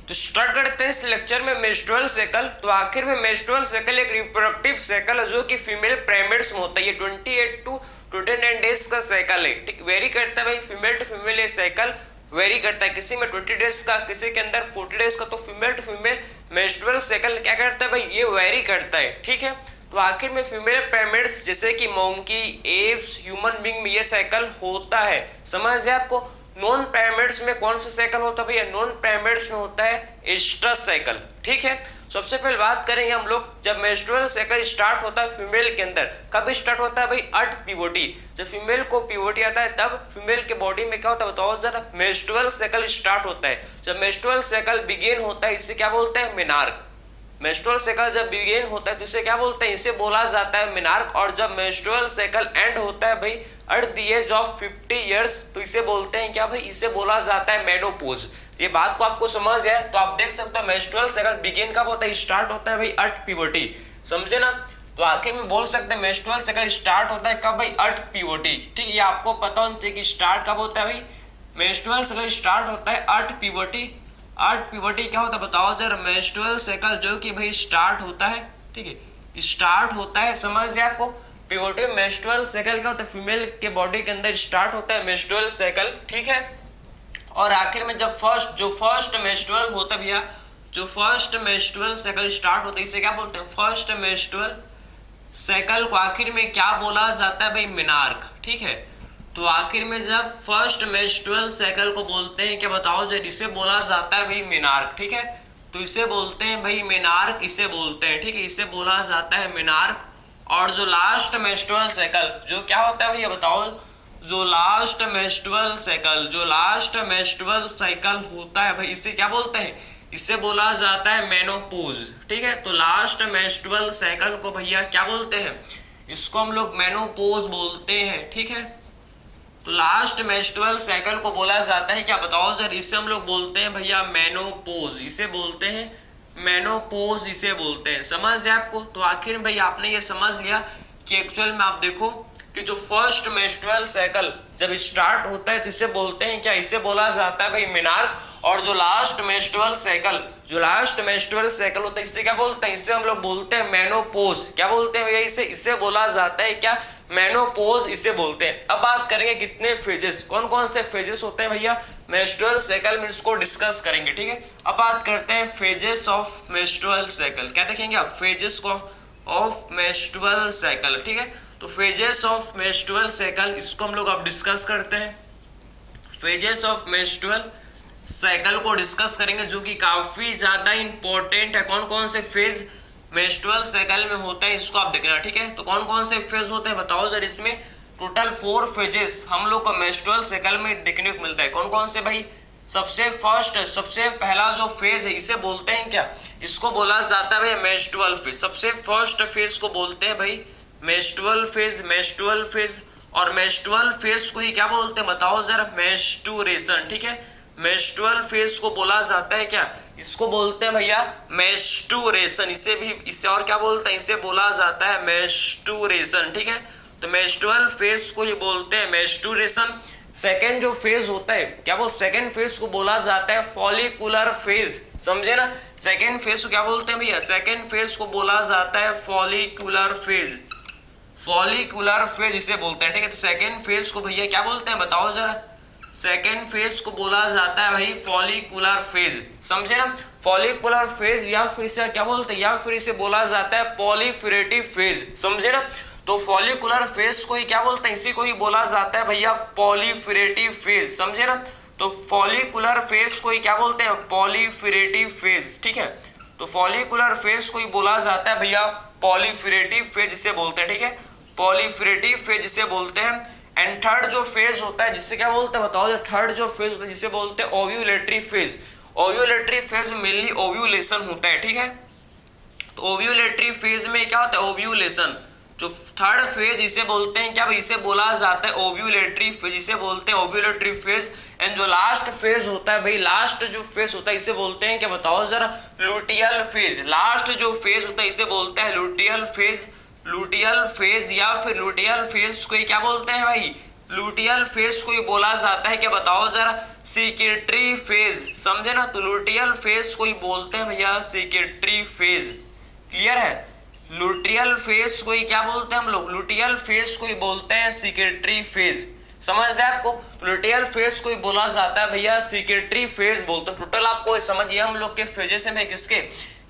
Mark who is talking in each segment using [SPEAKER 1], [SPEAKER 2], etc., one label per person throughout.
[SPEAKER 1] तो स्टार्ट करते हैं इस लेक्चर में मेंस्ट्रुअल साइकिल। तो आखिर में मेंस्ट्रुअल साइकिल एक रिप्रोडक्टिव साइकिल है जो कि फीमेल प्राइमेट्स में होता है। ये 28 टू 29 डेज का साइकिल है, ठीक। वेरी करता है भाई, फीमेल टू फीमेल ये साइकिल वेरी करता है। किसी में 20 डेज का, किसी के अंदर 40 डेज का। तो female to female menstrual cycle क्या करता है भाई, ये वेरी करता है, ठीक है। तो आखिर में फीमेल प्राइमेट्स जैसे कि मंकी, एप्स, ह्यूमन बीइंग में ये साइकिल होता है। समझ गए आपको। नॉन प्राइमेट्स में कौन सा साइकिल होता है भैया, नॉन प्राइमेट्स में होता है एस्ट्रस साइकिल, ठीक है। सबसे पहले बात करेंगे हम लोग जब मेंस्ट्रुअल साइकिल स्टार्ट होता है फीमेल के अंदर, कब स्टार्ट होता है भाई, एट प्यूबर्टी। जब फीमेल को प्यूबर्टी आता है तब फीमेल के बॉडी में क्या होता है बताओ जरा, मेंस्ट्रुअल साइकिल स्टार्ट होता है। जब मेंस्ट्रुअल साइकिल बिगिन होता है इसे क्या बोलते हैं, मेनार्क। मेंस्ट्रुअल साइकिल जब बिगिन होता है तो इसे क्या बोलते हैं, इसे बोला जाता है मेनार्क। और जब मेंस्ट्रुअल साइकिल एंड होता है भाई at the age of 50 years तो इसे बोलते हैं क्या भाई, इसे बोला जाता है मेनोपॉज। ये बात को आपको समझ है तो आप देख सकते हो मेंस्ट्रुअल साइकिल बिगिन कब होता है, स्टार्ट होता है भाई एट प्यूबर्टी, समझे ना। तो आखिर में बोल सकते हैं मेंस्ट्रुअल साइकिल स्टार्ट होता है कब भाई, एट प्यूबर्टी, ठीक। ये आपको पता होना चाहिए कि स्टार्ट कब होता है भाई, मेंस्ट्रुअल साइकिल स्टार्ट होता है एट प्यूबर्टी। एट प्यूबर्टी क्या होता है बताओ जरा, मेंस्ट्रुअल साइकिल जो कि भाई स्टार्ट होता है, ठीक है, स्टार्ट होता है। समझ गए आपको। प्यूबर्टी मेंस्ट्रुअल साइकिल क्या होता है, फीमेल के बॉडी के अंदर स्टार्ट होता है मेंस्ट्रुअल साइकिल, ठीक है। और आखिर में जब फर्स्ट मेंस्ट्रुअल होता है भैया, जो फर्स्ट मेंस्ट्रुअल साइकिल स्टार्ट होता है इसे क्या बोलते हैं, फर्स्ट मेंस्ट्रुअल साइकिल को आखिर में क्या बोला जाता है भाई, मेनार्क, ठीक है। तो आखिर में जब फर्स्ट मेंस्ट्रुअल साइकिल को बोलते हैं क्या बताओ जब, इसे बोला जाता है भाई मेनार्क, ठीक है। तो इसे बोलते हैं भाई मेनार्क, इसे बोलते हैं, ठीक है, इसे बोला जाता है मेनार्क। और जो लास्ट मेंस्ट्रुअल साइकिल जो क्या होता है भैया बताओ, जो लास्ट मेंस्ट्रुअल साइकिल होता है भाई इसे क्या बोलते हैं, इसे बोला जाता है मेनोपॉज, ठीक है। तो लास्ट मेंस्ट्रुअल साइकिल को भैया क्या बोलते हैं, इसको हम लोग मेनोपॉज बोलते हैं, ठीक है। तो लास्ट मेंस्ट्रुअल साइकिल को बोला जाता है क्या बताओ सर, इसे हम लोग बोलते हैं भैया मेनोपॉज, इसे बोलते हैं मेनोपॉज, इसे बोलते हैं। समझ गए आपको। तो आखिर में भाई आपने ये समझ लिया कि एक्चुअल में आप देखो कि जो फर्स्ट मेंस्ट्रुअल साइकिल जब स्टार्ट होता है तो इसे बोलते हैं क्या, इसे बोला जाता है भाई मेनार्क। और जो लास्ट मेंस्ट्रुअल साइकिल होता है इसे क्या बोलते हैं, इसे हम लोग बोलते हैं मेनोपॉज। क्या बोलते हैं भैया, इसे बोला जाता है क्या, मेनोपॉज, इसे बोलते हैं। अब बात करेंगे कितने फेजेस, कौन कौन से फेजेस होते हैं भैया मेंस्ट्रुअल साइकिल में, इसको डिस्कस करेंगे, ठीक है। अब बात करते हैं फेजेस ऑफ मेंस्ट्रुअल साइकिल। क्या देखेंगे आप, फेजेस ऑफ मेंस्ट्रुअल साइकिल, ठीक है। तो फेजेस ऑफ मेंस्ट्रुअल साइकिल इसको हम लोग अब डिस्कस करते हैं। फेजेस ऑफ मेंस्ट्रुअल साइकिल को डिस्कस करेंगे जो कि काफी ज्यादा इंपॉर्टेंट है। कौन कौन से फेज मेंस्ट्रुअल साइकिल में होते हैं इसको आप देखना, ठीक है। तो कौन कौन से फेज होते हैं बताओ सर, इसमें टोटल 4 फेजेस हम लोग को मेंस्ट्रुअल साइकिल में देखने को मिलता है। कौन कौन से भाई, सबसे पहला जो फेज है इसे बोलते हैं क्या, इसको बोला जाता है भाई मेंस्ट्रुअल फेज। सबसे फर्स्ट फेज को बोलते हैं भाई मेंस्ट्रुअल फेज। और मेंस्ट्रुअल फेज को ही क्या बोलते हैं बताओ जरा, मेंस्ट्रुएशन, ठीक है। मेंस्ट्रुअल फेज को बोला जाता है क्या, इसको बोलते हैं भैया मेंस्ट्रुएशन। इसे और क्या बोलते हैं, इसे बोला जाता है मेंस्ट्रुएशन, ठीक है। तो मेंस्ट्रुअल फेज को ही बोलते हैं मेंस्ट्रुएशन। सेकेंड जो फेज होता है क्या बोल, सेकेंड फेज को बोला जाता है फॉलिकुलर फेज, समझे ना। सेकेंड फेज को क्या बोलते हैं भैया, सेकेंड फेज को बोला जाता है फॉलिकुलर फेज इसे बोलते हैं, ठीक है। तो सेकेंड फेज को भैया क्या बोलते हैं बताओ जरा, सेकेंड फेज को बोला जाता है भाई फॉलिकुलर फेज, समझे ना। फॉलिकुलर फेज या फिर इसे क्या बोलते हैं, या फिर इसे बोला जाता है पॉलीफेरेटिव फेज, समझे ना। तो फॉलिकुलर फेज को ही क्या बोलते हैं, इसी को ही बोला जाता है भैया पॉलीफेरेटिव फेज, समझे ना। तो फॉलिकुलर फेज को ही क्या बोलते हैं, पॉलीफेरेटिव फेज, ठीक है। तो फॉलिकुलर फेज को ही बोला जाता है भैया पॉलीफेरेटिव फेज, इसे बोलते हैं, ठीक है। पॉलीफेरेटिव फेज इसे बोलते हैं। एंड थर्ड जो फेज होता है जिससे क्या बोलते हैं बताओ, थर्ड जो फेज होता है जिसे बोलते हैं ओव्यूलेटरी फेज। ओव्यूलेटरी फेज में मेनली ओव्यूलेशन होता है, ठीक है। तो ओव्यूलेटरी फेज में क्या होता है, ओव्यूलेशन। जो थर्ड फेज इसे बोलते हैं क्या भाई, इसे बोला जाता है ओव्यूलेटरी फेज, इसे बोलते हैं ओव्यूलेटरी फेज। एंड जो लास्ट फेज होता है भाई, लास्ट जो फेज होता है इसे बोलते हैं क्या बताओ जरा, लुटियल फेज। लास्ट जो फेज होता है इसे बोलते हैं लुटियल फेज या फिर लुटियल फेज को क्या बोलते हैं भाई, लुटियल फेज को ही बोला जाता है क्या, बताओ जरा, सिक्रेटरी फेज, समझे ना। तो लुटियल फेज को ही बोलते हैं भैया सिक्रेटरी फेज, क्लियर है। लुटियल फेज को ही क्या बोलते हैं हम लोग, लुटियल फेज को ही बोलते हैं सिक्रेटरी फेज, समझ है आपको। लुटियल फेज को ही बोला जाता है भैया सिक्रेटरी फेज बोलते हैं। टोटल आपको समझिए हम लोग के फेजेस हैं किसके,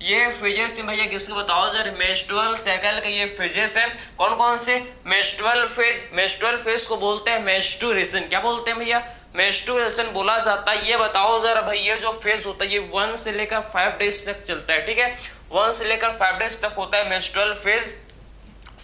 [SPEAKER 1] ये फेजेस हैं भैया किसके, बताओ जरा, मेंस्ट्रुअल साइकिल के ये फेजेस हैं। कौन कौन से, मेंस्ट्रुअल फेज, मेंस्ट्रुअल फेज को बोलते हैं मेंस्ट्रुएशन, क्या बोलते हैं भैया, मेंस्ट्रुएशन बोला जाता है। ये बताओ जरा भाई, ये जो फेज होता है ये 1 से लेकर 5 डेज तक चलता है, ठीक है, 1 से लेकर 5 डेज तक होता है मेंस्ट्रुअल फेज।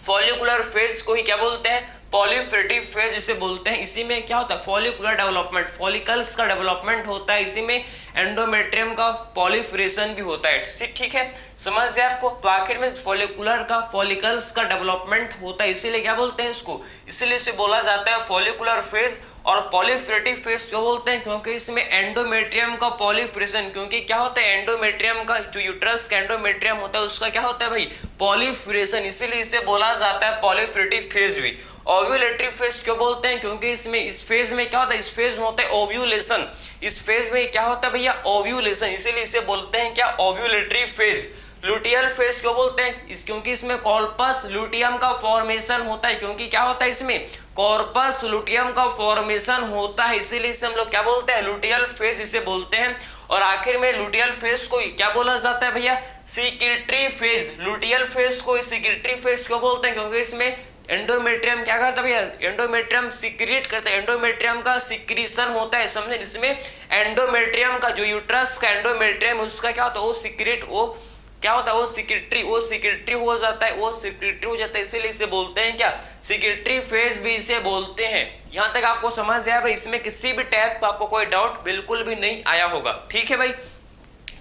[SPEAKER 1] फॉलिकुलर फेज को ही क्या बोलते हैं, पॉलीफेटिव फेज इसे बोलते हैं। इसी में क्या होता है, फॉलिकुलर डेवलपमेंट, फॉलिकल्स का डेवलपमेंट होता है, इसी में एंडोमेट्रियम का पॉलीफरेशन भी होता है, ठीक है, समझ गए आपको। तो आखिर में फॉलिकुलर का, फॉलिकल्स का डेवलपमेंट होता है, इसीलिए क्या बोलते हैं इसको, इसीलिए इसे बोला जाता है फॉलिकुलर फेज। और पॉलीफेटिव फेज क्यों बोलते हैं, क्योंकि इसमें एंडोमेट्रियम का पॉलीफरेशन, क्योंकि क्या होता है, एंडोमेट्रियम का, जो यूट्रस का एंडोमेट्रियम होता है उसका क्या होता है भाई, पॉलीफरेशन, इसीलिए इसे बोला जाता है पॉलीफेटिव फेज भी। ओव्यूलेटरी फेज क्यों बोलते हैं, क्योंकि इसमें, इस फेज में क्या होता है, इस फेज में होता है ओव्यूलेशन, इस फेज में क्या होता है भैया, ओव्यूलेशन, इसीलिए इसे बोलते हैं क्या, ओव्यूलेटरी फेज। लुटियल फेज क्यों बोलते हैं, क्योंकि इसमें कॉर्पस लुटियम का फॉर्मेशन होता है, क्योंकि क्या होता है इसमें, कॉर्पस लुटियम का फॉर्मेशन होता है, इसीलिए इसे हम लोग क्या बोलते हैं, लुटियल फेज इसे बोलते हैं। और आखिर में लुटियल फेज को क्या बोला जाता है भैया, सिक्रेटरी फेज। लुटियल फेज को सिक्रेटरी फेज क्यों बोलते हैं, क्योंकि इसमें एंडोमेट्रियम क्या करता है भैया, एंडोमेट्रियम सिक्रीट करता है, एंडोमेट्रियम का सिक्रीशन होता है, समझे। इसमें एंडोमेट्रियम का, जो यूट्रस का एंडोमेट्रियम उसका क्या होता है, वो सिक्रेट, वो क्या होता है, वो सिक्रेटरी हो जाता है, वो सिक्रेटरी हो जाता है, इसीलिए इसे बोलते हैं क्या, सिक्रेटरी फेज भी इसे बोलते हैं। यहाँ तक आपको समझ आया भाई, इसमें किसी भी टाइप का आपको कोई डाउट बिल्कुल भी नहीं आया होगा, ठीक है भाई।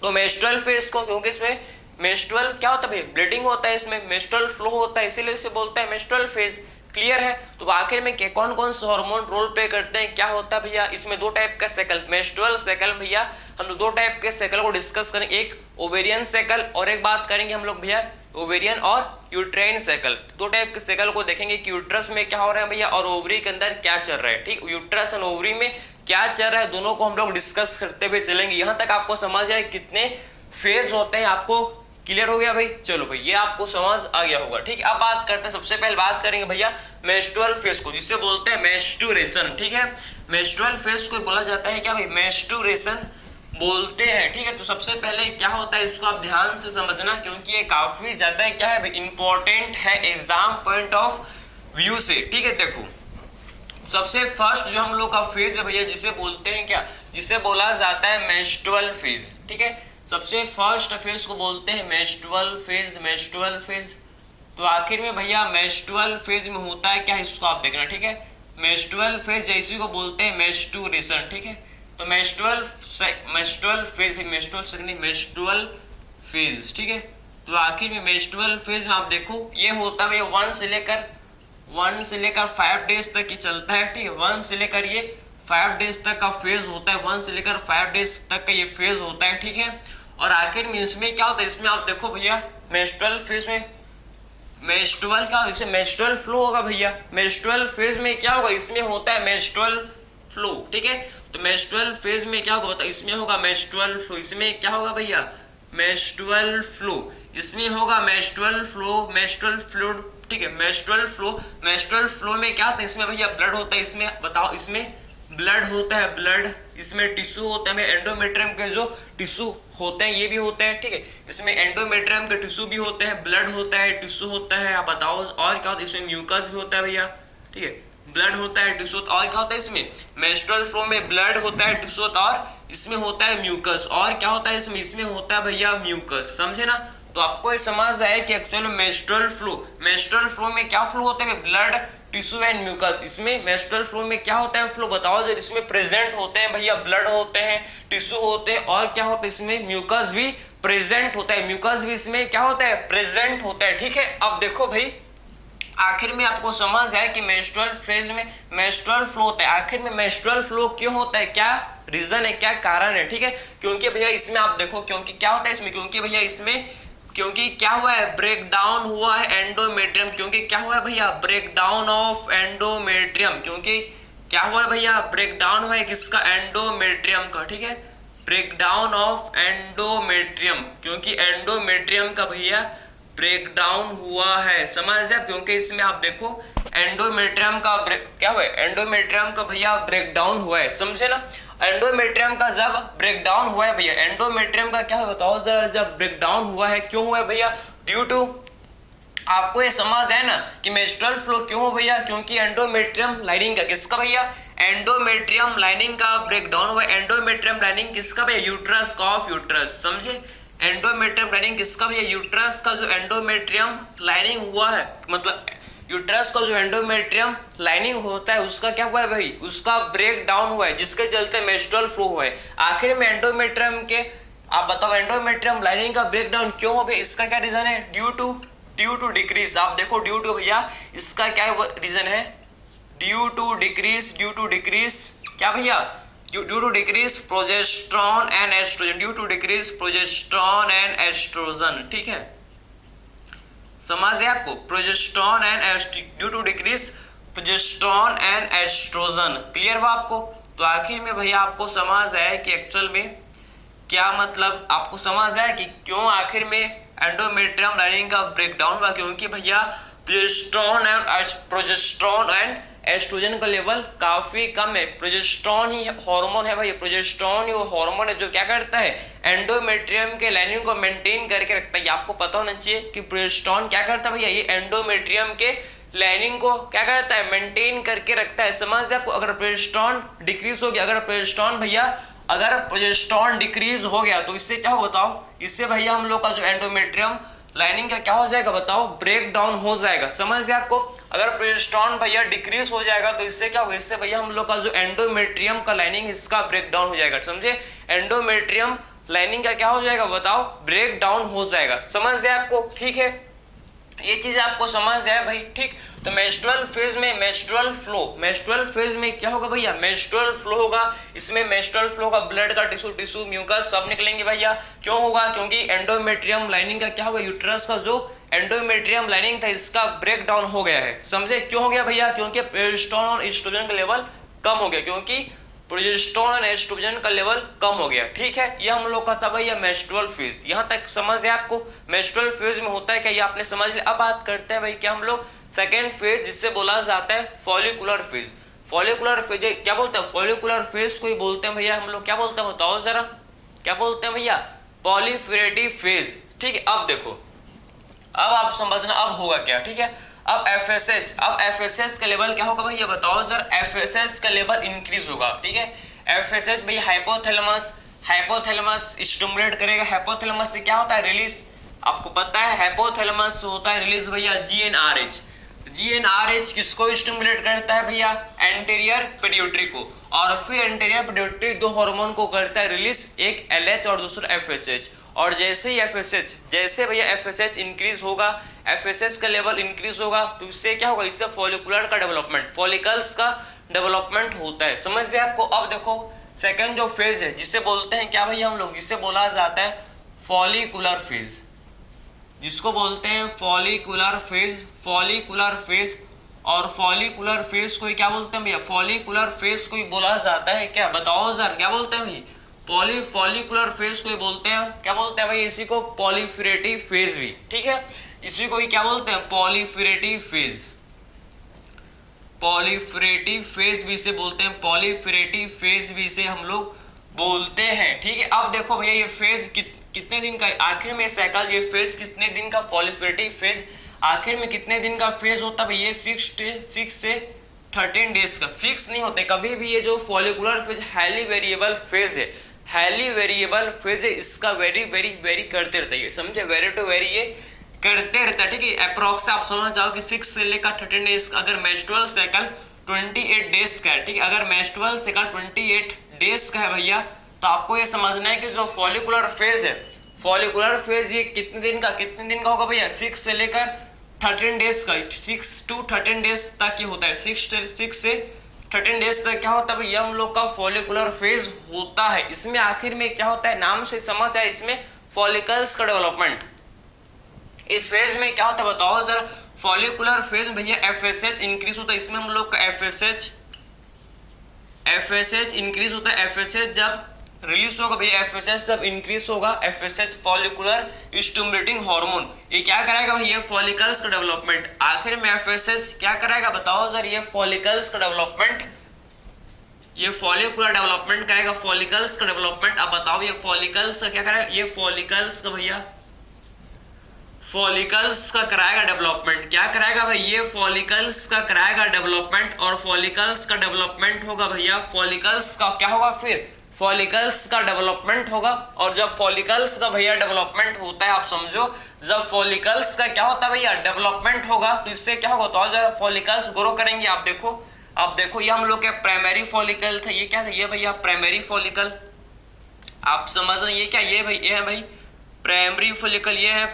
[SPEAKER 1] तो मेंस्ट्रुअल फेज को, क्योंकि इसमें मेंस्ट्रुअल क्या होता है भाई, ब्लीडिंग होता है, इसमें मेंस्ट्रुअल फ्लो होता है, इसीलिए इसे बोलते हैं मेंस्ट्रुअल फेज, क्लियर है। तो आखिर में कौन कौन से हार्मोन रोल प्ले करते हैं, क्या होता है भैया, इसमें 2 टाइप का साइकिल, मेंस्ट्रुअल साइकिल भैया, हम लोग 2 टाइप के साइकिल को डिस्कस करेंगे, एक ओवेरियन साइकिल और एक बात करेंगे हम लोग भैया ओवेरियन और यूट्राइन साइकिल। 2 टाइप के साइकिल को देखेंगे कि यूट्रस में क्या हो रहा है भैया और ओवरी के अंदर क्या चल रहा है, ठीक, यूट्रस और ओवरी में क्या चल रहा है, दोनों को हम लोग डिस्कस करते हुए चलेंगे। यहाँ तक आपको समझ आए कितने फेज होते हैं, आपको क्लियर हो गया भाई, चलो भाई ये आपको समझ आ गया होगा, ठीक। अब बात करते हैं, सबसे पहले बात करेंगे भैया मेंस्ट्रुअल फेज को, जिसे बोलते हैं मेंस्ट्रुएशन, ठीक है। मेंस्ट्रुअल फेज को बोला जाता है क्या भाई, मेंस्ट्रुएशन बोलते हैं, ठीक है। तो सबसे पहले क्या होता है इसको आप ध्यान से समझना, क्योंकि ये काफी ज्यादा क्या है भाई, इंपॉर्टेंट है एग्जाम पॉइंट ऑफ व्यू से, ठीक है। देखो सबसे फर्स्ट जो हम लोग का फेज है भैया, जिसे बोलते हैं क्या, जिसे बोला जाता है मेंस्ट्रुअल फेज, ठीक है। सबसे फर्स्ट फेज को बोलते हैं मेंस्ट्रुअल फेज, मेंस्ट्रुअल फेज। तो आखिर में भैया मेंस्ट्रुअल फेज में होता है क्या, इसको आप देखना, ठीक है। मेंस्ट्रुअल फेज इसी को बोलते हैं मेंस्ट्रुएशन, ठीक है। तो मेंस्ट्रुअल फेज है, मेंस्ट्रुअल फेज, ठीक है। तो आखिर में मेंस्ट्रुअल फेज में आप देखो ये होता है भैया 1 से लेकर 5 डेज तक ये चलता है, ठीक है। 1 से लेकर ये 5 डेज तक का फेज होता है, 1 से लेकर 5 डेज तक का ये फेज होता है, ठीक है। और आखिर में इसमें क्या होता है, इसमें आप देखो भैया मेंस्ट्रुअल फेज में मेंस्ट्रुअल क्या, इसे मेंस्ट्रुअल फ्लो होगा भैया। मेंस्ट्रुअल फेज में क्या होगा, इसमें होता है मेंस्ट्रुअल फ्लो, ठीक है। तो मेंस्ट्रुअल फेज में क्या होगा बताओ, इसमें होगा मेंस्ट्रुअल फ्लो, इसमें क्या होगा भैया, मेंस्ट्रुअल फ्लो, इसमें होगा मेंस्ट्रुअल फ्लो, ठीक है। मेंस्ट्रुअल फ्लो में क्या होता है, इसमें भैया ब्लड होता है, इसमें बताओ, इसमें ब्लड होता है, ब्लड, इसमें टिश्यू होता है, एंडोमेट्रियम के जो टिश्यू होते हैं ये भी होते हैं, ठीक है। इसमें एंडोमेट्रियम के टिश्यू भी होते हैं, ब्लड होता है, टिश्यू होता है, आप बताओ और क्या होता है, इसमें म्यूकस भी होता है भैया, ठीक है। ब्लड होता है, टिश्यू, और क्या होता है इसमें मेंस्ट्रुअल फ्लो में ब्लड होता है, टिश्यू और इसमें होता है म्यूकस, और क्या होता है इसमें होता है भैया म्यूकस, समझे ना। तो आपको ये समझ आया कि एक्चुअली मेंस्ट्रुअल फ्लो में क्या फ्लो होता है, ब्लड, टिश्यू एंड म्यूकस। इसमें मेंस्ट्रुअल फ्लो में क्या होता है फ्लो, बताओ जरा। इसमें प्रेजेंट होते हैं भैया, ब्लड होते हैं, टिश्यू होते हैं, और क्या होता है इसमें म्यूकस भी प्रेजेंट होता है, म्यूकस भी इसमें क्या होता है, प्रेजेंट होता है, ठीक है। अब देखो भाई आखिर में आपको समझ आया कि मेंस्ट्रुअल फेज में मेंस्ट्रुअल फ्लो होता है। आखिर में मेंस्ट्रुअल फ्लो क्यों होता है, क्या रीजन है, क्या कारण है, ठीक है। क्योंकि भैया इसमें आप देखो, क्योंकि क्या होता है इसमें, क्योंकि भैया इसमें क्या हुआ है, ब्रेक डाउन हुआ है एंडोमेट्रियम, क्योंकि क्या हुआ है भैया, ब्रेक डाउन ऑफ एंडोमेट्रियम, क्योंकि क्या हुआ है भैया, ब्रेक डाउन हुआ है किसका, एंडोमेट्रियम का, ठीक है, ब्रेक डाउन ऑफ एंडोमेट्रियम, क्योंकि एंडोमेट्रियम का भैया ब्रेक डाउन हुआ है, समझ आप, क्योंकि इसमें आप देखो एंडोमेट्रियम का क्या हुआ है, एंडोमेट्रियम का भैया ब्रेक डाउन हुआ है, समझे ना। एंडोमेट्रियम का जब ब्रेक डाउन हुआ है भैया, एंडोमेट्रियम का क्या हुआ बताओ जरा, जब ब्रेक डाउन हुआ है, क्यों हुआ है भैया, ड्यू टू, आपको ये समझ है ना कि मेंस्ट्रुअल फ्लो क्यों हो भैया, क्योंकि एंडोमेट्रियम लाइनिंग का किसका भैया, एंडोमेट्रियम लाइनिंग का ब्रेक डाउन हुआ। एंडोमेट्रियम लाइनिंग किसका भैया, यूट्रस का, ऑफ यूट्रस, समझे, एंडोमेट्रियम लाइनिंग किसका भैया, यूट्रस का जो एंडोमेट्रियम लाइनिंग हुआ है, मतलब यूट्रस का जो एंडोमेट्रियम लाइनिंग होता है उसका क्या हुआ है भाई, उसका ब्रेक डाउन हुआ है, जिसके चलते मेंस्ट्रुअल फ्लो हुआ है। आखिर में एंडोमेट्रियम के, आप बताओ एंडोमेट्रियम लाइनिंग का ब्रेक डाउन क्यों हो भाई, इसका क्या रीजन है, ड्यू टू डिक्रीज, आप देखो ड्यू टू भैया इसका क्या रीजन है, ड्यू टू डिक्रीज क्या भैया, due to decrease progesterone and estrogen, due to decrease progesterone and estrogen, ठीक है, समझ है आपको, progesterone and due to decrease progesterone and estrogen, clear हुआ आपको। तो आखिर में भैया आपको समझ आया कि एक्चुअल में क्या मतलब, आपको समझ आया कि क्यों आखिर में एंडोमेट्रियम लाइनिंग का ब्रेकडाउन हुआ, क्योंकि भैया प्रोजेस्टेरॉन एंड एस्ट्रोजन का लेवल काफी कम है। प्रोजेस्टेरॉन ही हार्मोन है भाई, प्रोजेस्टेरॉन ही वो हार्मोन है जो क्या करता है, एंडोमेट्रियम के लाइनिंग को मेंटेन करके रखता है। ये आपको पता होना चाहिए कि प्रोजेस्टेरॉन क्या करता है भैया, ये एंडोमेट्रियम के लाइनिंग को क्या करता है, मेंटेन करके रखता है, समझते आपको। अगर प्रोजेस्टेरॉन डिक्रीज हो गया, अगर प्रोजेस्टेरॉन डिक्रीज हो गया तो इससे क्या हो बताओ, इससे भैया हम लोग का जो एंडोमेट्रियम लाइनिंग का क्या हो जाएगा बताओ, ब्रेक डाउन हो जाएगा, समझ आपको। अगर प्रोजेस्टेरॉन भैया डिक्रीज हो जाएगा तो इससे क्या होगा, इससे भैया हम लोग का जो एंडोमेट्रियम का लाइनिंग इसका ब्रेक डाउन हो जाएगा, समझे, एंडोमेट्रियम लाइनिंग का क्या हो जाएगा बताओ, ब्रेक डाउन हो जाएगा, समझ आपको, ठीक है, ये चीज आपको समझ है भाई, ठीक। तो मेंस्ट्रुअल फेज में मेंस्ट्रुअल फेज में क्या होगा भैया, मेंस्ट्रुअल फ्लो होगा, इसमें मेंस्ट्रुअल फ्लो का ब्लड का टिश्यू म्यूकस सब निकलेंगे भैया, क्यों होगा, क्योंकि एंडोमेट्रियम लाइनिंग का क्या होगा, यूट्रस का जो एंडोमेट्रियम लाइनिंग था इसका ब्रेक डाउन हो गया है, समझे, क्यों हो गया भैया, क्योंकि प्रोजेस्टेरॉन और एस्ट्रोजन का लेवल कम हो गया, क्योंकि प्रोजेस्टेरॉन और एस्ट्रोजन का लेवल कम हो गया, ठीक है। ये हम लोग का था भैया मेंस्ट्रुअल फेज, यहाँ तक समझ है आपको। मेंस्ट्रुअल फेज में होता है क्या, ये आपने समझ लिया। अब बात करते हैं भाई क्या हम लोग सेकेंड फेज, जिससे बोला जाता है फॉलिकुलर फेज। फॉलिकुलर फेज क्या बोलते हैं, फॉलिकुलर फेज को ही बोलते हैं भैया हम लोग, क्या बोलते हैं बताओ जरा, क्या बोलते हैं भैया, पॉलीफेरेटिव फेज, ठीक है। अब देखो, अब आप समझना अब होगा क्या, ठीक है। अब एफएसएच का लेवल क्या होगा भैया बताओ जरा, एफएसएच का लेवल इंक्रीज होगा, ठीक है। एफएसएच भैया हाइपोथैलेमस स्टिमुलेट करेगा, हाइपोथैलेमस से क्या होता है रिलीज, आपको पता है हाइपोथैलेमस होता है रिलीज भैया जीएनआरएच किसको स्टिमुलेट करता है भैया, एंटीरियर पिट्यूटरी को, और फिर एंटीरियर पिट्यूटरी दो हार्मोन को करता है रिलीज, एक एलएच और दूसरा एफएसएच। और जैसे ही जैसे भैया एफएसएच इंक्रीज होगा, एफएसएच का लेवल इंक्रीज होगा तो इससे क्या होगा, इससे फॉलिकुलर का डेवलपमेंट, फॉलिकल्स का डेवलपमेंट होता है, समझ रहे आपको। अब देखो सेकंड जो फेज है जिसे बोलते हैं क्या भैया हम लोग, जिसे बोला जाता है फॉलिकुलर फेज, जिसको बोलते हैं फॉलिकुलर फेज। और फॉलिकुलर फेज को क्या बोलते हैं भैया, फॉलिकुलर फेज को बोला जाता है क्या बताओ जरा, क्या बोलते हैं भाई, फॉलिकुलर फेज को बोलते हैं, क्या बोलते हैं भाई, इसी को पॉलीफेरेटिव फेज भी, ठीक है, इसी को ही क्या बोलते हैं, पॉलीफेरेटिव फेज भी से बोलते हैं, पॉलीफेरेटिव फेज भी से हम लोग बोलते हैं, ठीक है। अब देखो भैया ये फेज कितने दिन का, आखिर में साइकिल, ये फेज कितने दिन का, पॉलीफेरेटिव फेज आखिर में कितने दिन का फेज होता है, ये 6 से 13 डेज का, फिक्स नहीं होते कभी भी। ये जो follicular phase highly variable phase है, इसका वेरी करते रहता है, समझे, वेरी टू वेरी ये करते रहता है, ठीक है। अप्रॉक्स आप समझ जाओ कि 6 से लेकर 13 डेज, अगर मेंस्ट्रुअल साइकिल 28 डेज का है, ठीक है, अगर मेंस्ट्रुअल साइकिल 28 डेज का है भैया, तो आपको ये समझना है कि जो फॉलिकुलर फेज है, फॉलिकुलर फेज ये कितने दिन का होगा भैया, 6 से लेकर 13 डेज का, 6 to 13 डेज तक ये होता है, 6 से 13 डेज तक क्या होता है भैया हम लोग का फॉलिकुलर फेज होता है। इसमें आखिर में क्या होता है, नाम से समझ आए, इसमें फॉलिकल्स का डेवलपमेंट, इस फेज में क्या होता है बताओ जरा, फॉलिकुलर फेज भैया एफएसएच इंक्रीज होता है, इसमें हम लोग का एफएसएच FSH इंक्रीज होता है, FSH जब रिलीज होगा भैया, FSH जब इंक्रीज होगा, FSH फॉलिकुलर स्टिमुलेटिंग हार्मोन, ये क्या कराएगा भैया, फॉलिकल्स का डेवलपमेंट। आखिर में FSH क्या कराएगा बताओ सर, ये फॉलिकल्स का डेवलपमेंट, ये फॉलिकुलर डेवलपमेंट करेगा, फॉलिकल्स का डेवलपमेंट। अब बताओ ये फॉलिकल्स का क्या करेगा, ये फॉलिकल्स का भैया, फॉलिकल्स का कराएगा डेवलपमेंट। क्या कराएगा भाई, ये फॉलिकल्स का कराएगा डेवलपमेंट, और फॉलिकल्स का डेवलपमेंट होगा भैया, फॉलिकल्स का क्या होगा, फिर फॉलिकल्स का डेवलपमेंट होगा। और जब फॉलिकल्स का भैया डेवलपमेंट होता है, आप समझो जब फॉलिकल्स का क्या होता है भैया, डेवलपमेंट होगा, तो इससे क्या होगा, तो जरा फॉलिकल्स ग्रो करेंगे। आप देखो ये हम लोग के प्राइमरी फॉलिकल था, ये क्या था, ये भैया प्राइमरी फॉलिकल, आप समझ रहे, ये क्या, ये भाई ये है भाई प्राइमरी फॉलिकल, ये है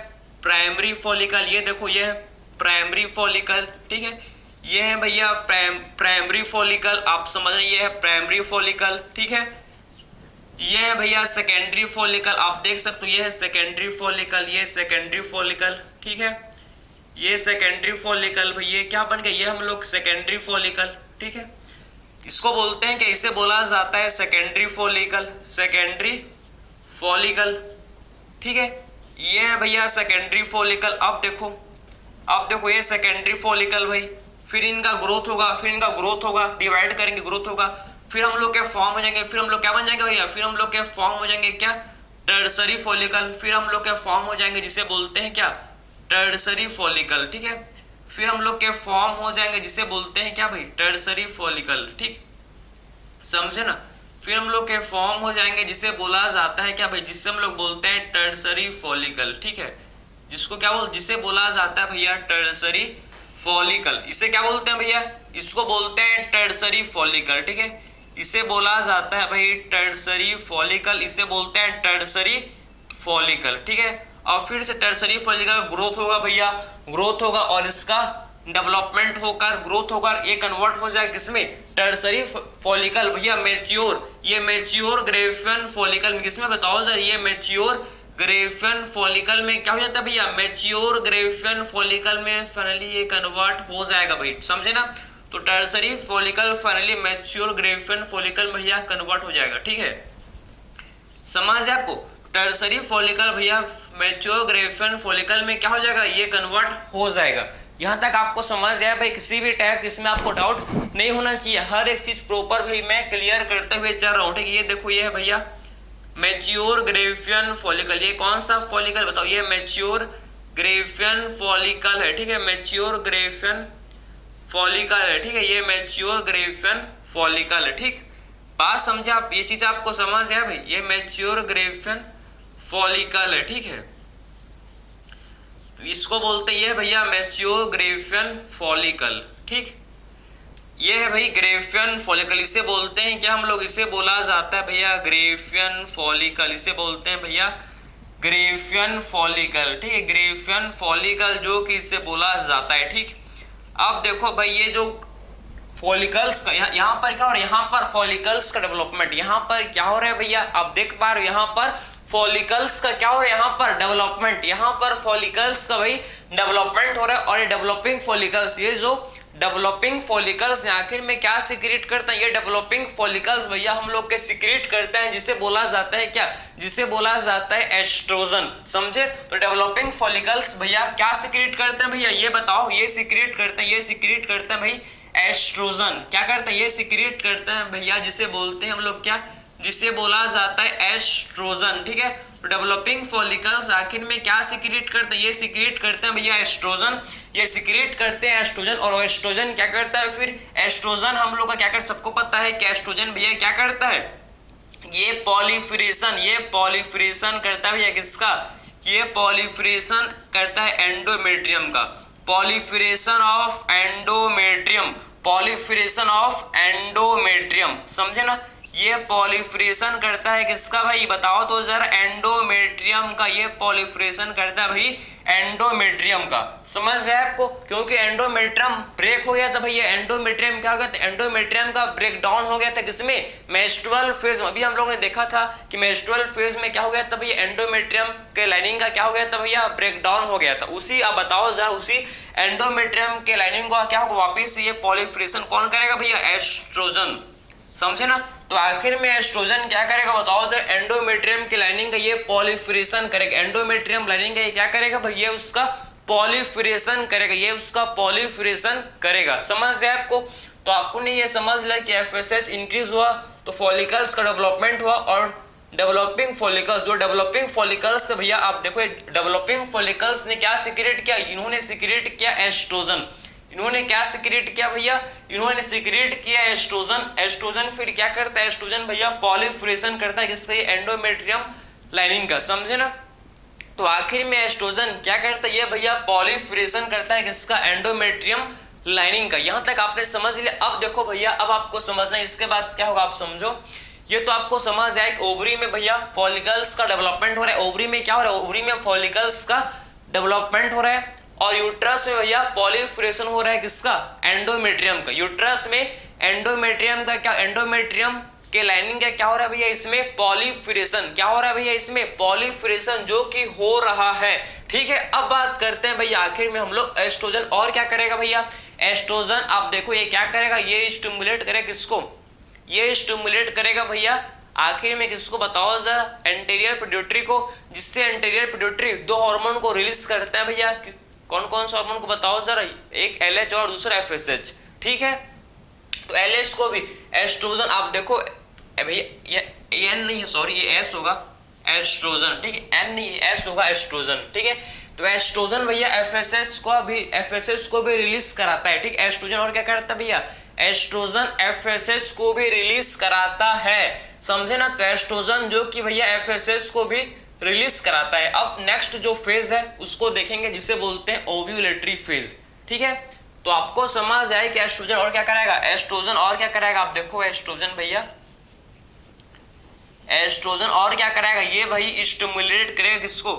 [SPEAKER 1] प्राइमरी फॉलिकल, ये देखो ये है प्राइमरी फॉलिकल, ठीक है, ये है भैया प्राइमरी फॉलिकल, आप समझ रहे, ये है प्राइमरी फॉलिकल, ठीक है। ये है भैया सेकेंडरी फॉलिकल, आप देख सकते हो, ये है सेकेंडरी फॉलिकल, ये सेकेंडरी फॉलिकल, ठीक है, ये सेकेंडरी फॉलिकल भैया क्या बन गया, ये हम लोग सेकेंडरी फॉलिकल, ठीक है, इसको बोलते हैं कि इसे बोला जाता है सेकेंडरी फॉलिकल, सेकेंडरी फॉलिकल, ठीक है। ये है भैया सेकेंडरी फॉलिकल। अब देखो ये सेकेंडरी फॉलिकल भाई, फिर इनका ग्रोथ होगा, डिवाइड करेंगे, ग्रोथ होगा, फिर हम लोग क्या फॉर्म हो जाएंगे, फिर हम लोग क्या बन जाएंगे भैया, फिर हम लोग क्या फॉर्म हो जाएंगे, क्या टर्सरी फॉलिकल, फिर हम लोग क्या फॉर्म हो जाएंगे जिसे बोलते हैं क्या टर्सरी फॉलिकल, ठीक है, फिर हम लोग के फॉर्म हो जाएंगे जिसे बोलते हैं क्या भाई टर्सरी फॉलिकल, ठीक, समझे ना, फिर हम लोग के फॉर्म हो जाएंगे जिसे बोला जाता है क्या भाई, जिससे हम लोग बोलते हैं टर्सरी फॉलिकल, ठीक है, जिसे बोला जाता है भैया टर्सरी फॉलिकल, इसे क्या बोलते हैं भैया, इसको बोलते हैं टर्सरी फॉलिकल, ठीक है, इसे बोला जाता है भाई टर्सरी फॉलिकल, इसे बोलते हैं टर्सरी फॉलिकल, ठीक है। और फिर से टर्सरी फॉलिकल ग्रोथ होगा भैया, ग्रोथ होगा, और इसका डेवलपमेंट होकर ग्रोथ होकर ये कन्वर्ट हो जाए किसमें, टर्सरी फॉलिकल भैया मैच्योर, ये मैच्योर ग्रेफियन फॉलिकल किसमें बताओ सर, ये मैच्योर ग्रेफियन फॉलिकल में क्या हो जाता है भैया, मैच्योर ग्रेफियन फॉलिकल में फाइनली ये कन्वर्ट हो जाएगा भाई, समझे ना। तो tertiary follicle finally mature Graafian follicle भैया कन्वर्ट हो जाएगा, ठीक है, समझ है आपको। टर्सरी फॉलिकल भैया मैच्योर ग्रेफियन फॉलिकल में क्या हो जाएगा, ये कन्वर्ट हो जाएगा। यहाँ तक आपको समझ आया भाई, किसी भी टाइप इसमें आपको डाउट नहीं होना चाहिए, हर एक चीज प्रॉपर भाई मैं क्लियर करते हुए चल रहा हूँ, ठीक है। ये देखो ये है भैया मैच्योर ग्रेफियन फॉलिकल, ये कौन सा फॉलिकल बताओ, ये मैच्योर ग्रेफियन फॉलिकल है, ठीक है, मैच्योर ग्रेफियन फॉलिकल है, ठीक है, ये मैच्योर ग्रेफियन फॉलिकल है, ठीक, बात समझे आप, ये चीज आपको समझ है भाई, ये मैच्योर ग्रेफियन फॉलिकल है, ठीक है, इसको बोलते हैं भैया मैच्योर ग्रेफियन फॉलिकल, ठीक, ये है भाई ग्रेफियन फॉलिकल, इसे बोलते हैं क्या हम लोग, इसे बोला जाता है भैया ग्रेफियन फॉलिकल, इसे बोलते हैं भैया ग्रेफियन फॉलिकल, ठीक है, ग्रेफियन फॉलिकल जो कि इसे बोला जाता है, ठीक। अब देखो भाई ये जो फॉलिकल्स का यहाँ पर क्या हो रहा है, यहाँ पर फॉलिकल्स का डेवलपमेंट, यहाँ पर क्या हो रहा है भैया, आप देख पा रहे हो यहाँ पर फॉलिकल्स का क्या हो रहा है, यहाँ पर डेवलपमेंट, यहाँ पर फॉलिकल्स का भाई डेवलपमेंट हो रहा है। और ये डेवलपिंग फॉलिकल्स, ये जो डेवलपिंग फॉलिकल्स आखिर में क्या सिक्रेट करता है, ये डेवलपिंग फॉलिकल्स भैया हम लोग के सिक्रेट करते हैं जिसे बोला जाता है क्या, जिसे बोला जाता है एस्ट्रोजन, समझे। तो डेवलपिंग फॉलिकल्स भैया क्या सिक्रेट करते हैं भैया, ये बताओ, ये सिक्रेट करते हैं भाई एस्ट्रोजन, क्या करते हैं, ये सिक्रेट करते हैं भैया जिसे बोलते हैं हम लोग क्या, जिसे बोला जाता है एस्ट्रोजन, ठीक है। तो डेवलपिंग फॉलिकल्स आखिर में क्या सिक्रेट करते हैं, ये सिक्रेट करते हैं भैया एस्ट्रोजन, ये सिक्रेट करते हैं एस्ट्रोजन। और एस्ट्रोजन क्या करता है, फिर एस्ट्रोजन हम लोग का क्या कर, सबको पता है कि एस्ट्रोजन भैया क्या करता है, ये पॉलीफरेशन करता है भैया किसका, ये पॉलीफरेशन करता है एंडोमेट्रियम का, पॉलीफरेशन ऑफ एंडोमेट्रियम, समझे ना, ये पॉलीफरेशन करता है किसका भाई बताओ तो जरा, एंडोमेट्रियम का, ये पॉलीफरेशन करता है भाई एंडोमेट्रियम का, समझ है आपको, क्योंकि एंडोमेट्रियम ब्रेक हो गया था भैया, एंडोमेट्रियम क्या हो गया था, एंडोमेट्रियम का ब्रेक डाउन हो गया था किसमें, मेंस्ट्रुअल फेज में। अभी हम लोगों ने देखा था कि मेंस्ट्रुअल फेज में क्या हो गया था भैया, एंडोमेट्रियम के लाइनिंग का क्या हो गया था भैया, ब्रेक डाउन हो गया था। उसी आप बताओ जरा, उसी एंडोमेट्रियम के लाइनिंग का क्या होगा वापिस, ये पॉलीफरेशन कौन करेगा भैया, एस्ट्रोजन, समझे ना। तो आखिर में एस्ट्रोजन क्या करेगा बताओ जरा, एंडोमेट्रियम की लाइनिंग का ये पॉलीफरेशन करेगा, एंडोमेट्रियम लाइनिंग का ये क्या करेगा भाई, ये उसका पॉलीफरेशन करेगा, ये उसका पॉलीफरेशन करेगा। समझ गए आपको। तो आपको ने ये समझ लिया कि एफएसएच इंक्रीज हुआ तो फॉलिकल्स का डेवलपमेंट हुआ, और डेवलपिंग फॉलिकल्स, जो डेवलपिंग फॉलिकल्स थे भैया आप देखो, डेवलपिंग फॉलिकल्स ने क्या सीक्रेट किया, इन्होंने सीक्रेट किया एस्ट्रोजन। इन्होंने क्या सीक्रेट किया भैया, इन्होंने सीक्रेट किया एस्ट्रोजन। एस्ट्रोजन फिर क्या करता है, एस्ट्रोजन भैया पॉलीफरेशन करता है किसका, एंडोमेट्रियम लाइनिंग का। समझे ना। तो आखिर में एस्ट्रोजन क्या करता है, ये भैया पॉलीफरेशन करता है किसका, एंडोमेट्रियम लाइनिंग का। यहां तक आपने समझ लिया। अब देखो भैया, अब आपको समझना है इसके बाद क्या होगा, आप समझो। ये तो आपको समझ आया कि ओवरी में भैया फॉलिकल्स का डेवलपमेंट हो रहा है। ओवरी में क्या हो रहा है, ओवरी में फॉलिकल्स का डेवलपमेंट हो रहा है, और यूट्रस में भैया पॉलीफरेशन हो रहा है किसका, एंडोमेट्रियम का। यूट्रस में एंडोमेट्रियम का क्या, एंडोमेट्रियम के लाइनिंग का क्या हो रहा है भैया, इसमें पॉलीफरेशन। क्या हो रहा है भैया, इसमें पॉलीफरेशन जो कि हो रहा है। ठीक है। अब बात करते हैं भैया आखिर में हम लोग एस्ट्रोजन और क्या करेगा भैया, एस्ट्रोजन आप देखो ये क्या करेगा, ये स्टिमुलेट करेगा किसको, ये स्टिमुलेट करेगा भैया आखिर में किसको बताओ जरा, एंटीरियर पिट्यूटरी को, जिससे एंटीरियर पिट्यूटरी दो हार्मोन को रिलीज करते हैं भैया। कौन कौन से हार्मोन को बताओ जरा, एक एलएच और दूसरा एफएसएच। ठीक है। तो एलएच को भी एस्ट्रोजन आप देखो भैया, ये एन नहीं है, सॉरी ये एस होगा, एस्ट्रोजन। ठीक है, एन नहीं एस होगा, एस्ट्रोजन। ठीक है। तो एस्ट्रोजन भैया एफएसएच को भी रिलीज कराता है। ठीक, एस्ट्रोजन और क्या करता है भैया, एस्ट्रोजन एफएसएच को भी रिलीज कराता है। समझे ना। तो एस्ट्रोजन जो कि भैया एफएसएच को भी रिलीज कराता है। अब नेक्स्ट जो फेज है उसको देखेंगे जिसे बोलते हैं ओव्यूलेटरी फेज। ठीक है। तो आपको समझ आए कि एस्ट्रोजन और क्या करेगा, एस्ट्रोजन और क्या करेगा, आप देखो एस्ट्रोजन भैया, एस्ट्रोजन और क्या करेगा, ये भाई स्टिमुलेट करेगा किसको,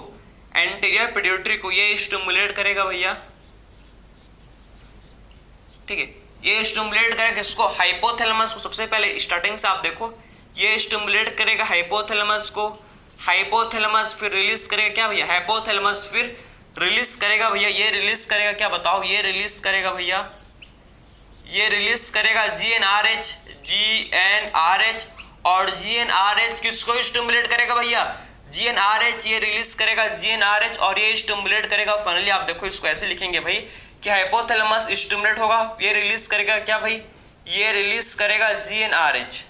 [SPEAKER 1] एंटीरियर पिट्यूटरी को, ये स्टिमुलेट करेगा भैया। ठीक है, ये स्टिमुलेट करेगा किसको, हाइपोथैलेमस को। सबसे पहले स्टार्टिंग से आप देखो, ये स्टिमुलेट करेगा हाइपोथैलेमस को, हाइपोथैलेमस फिर रिलीज करेगा क्या भैया, हाइपोथैलेमस फिर रिलीज करेगा भैया, ये रिलीज करेगा क्या बताओ, ये रिलीज करेगा भैया, ये रिलीज करेगा जीएनआरएच, जीएनआरएच, और जीएनआरएच किसको स्टिमुलेट करेगा भैया, जीएनआरएच, ये रिलीज करेगा जीएनआरएच और ये स्टिमुलेट करेगा। फाइनली आप देखो इसको ऐसे लिखेंगे भाई कि हाइपोथैलेमस स्टिमुलेट होगा, ये रिलीज करेगा क्या भाई, ये रिलीज करेगा जीएनआरएच,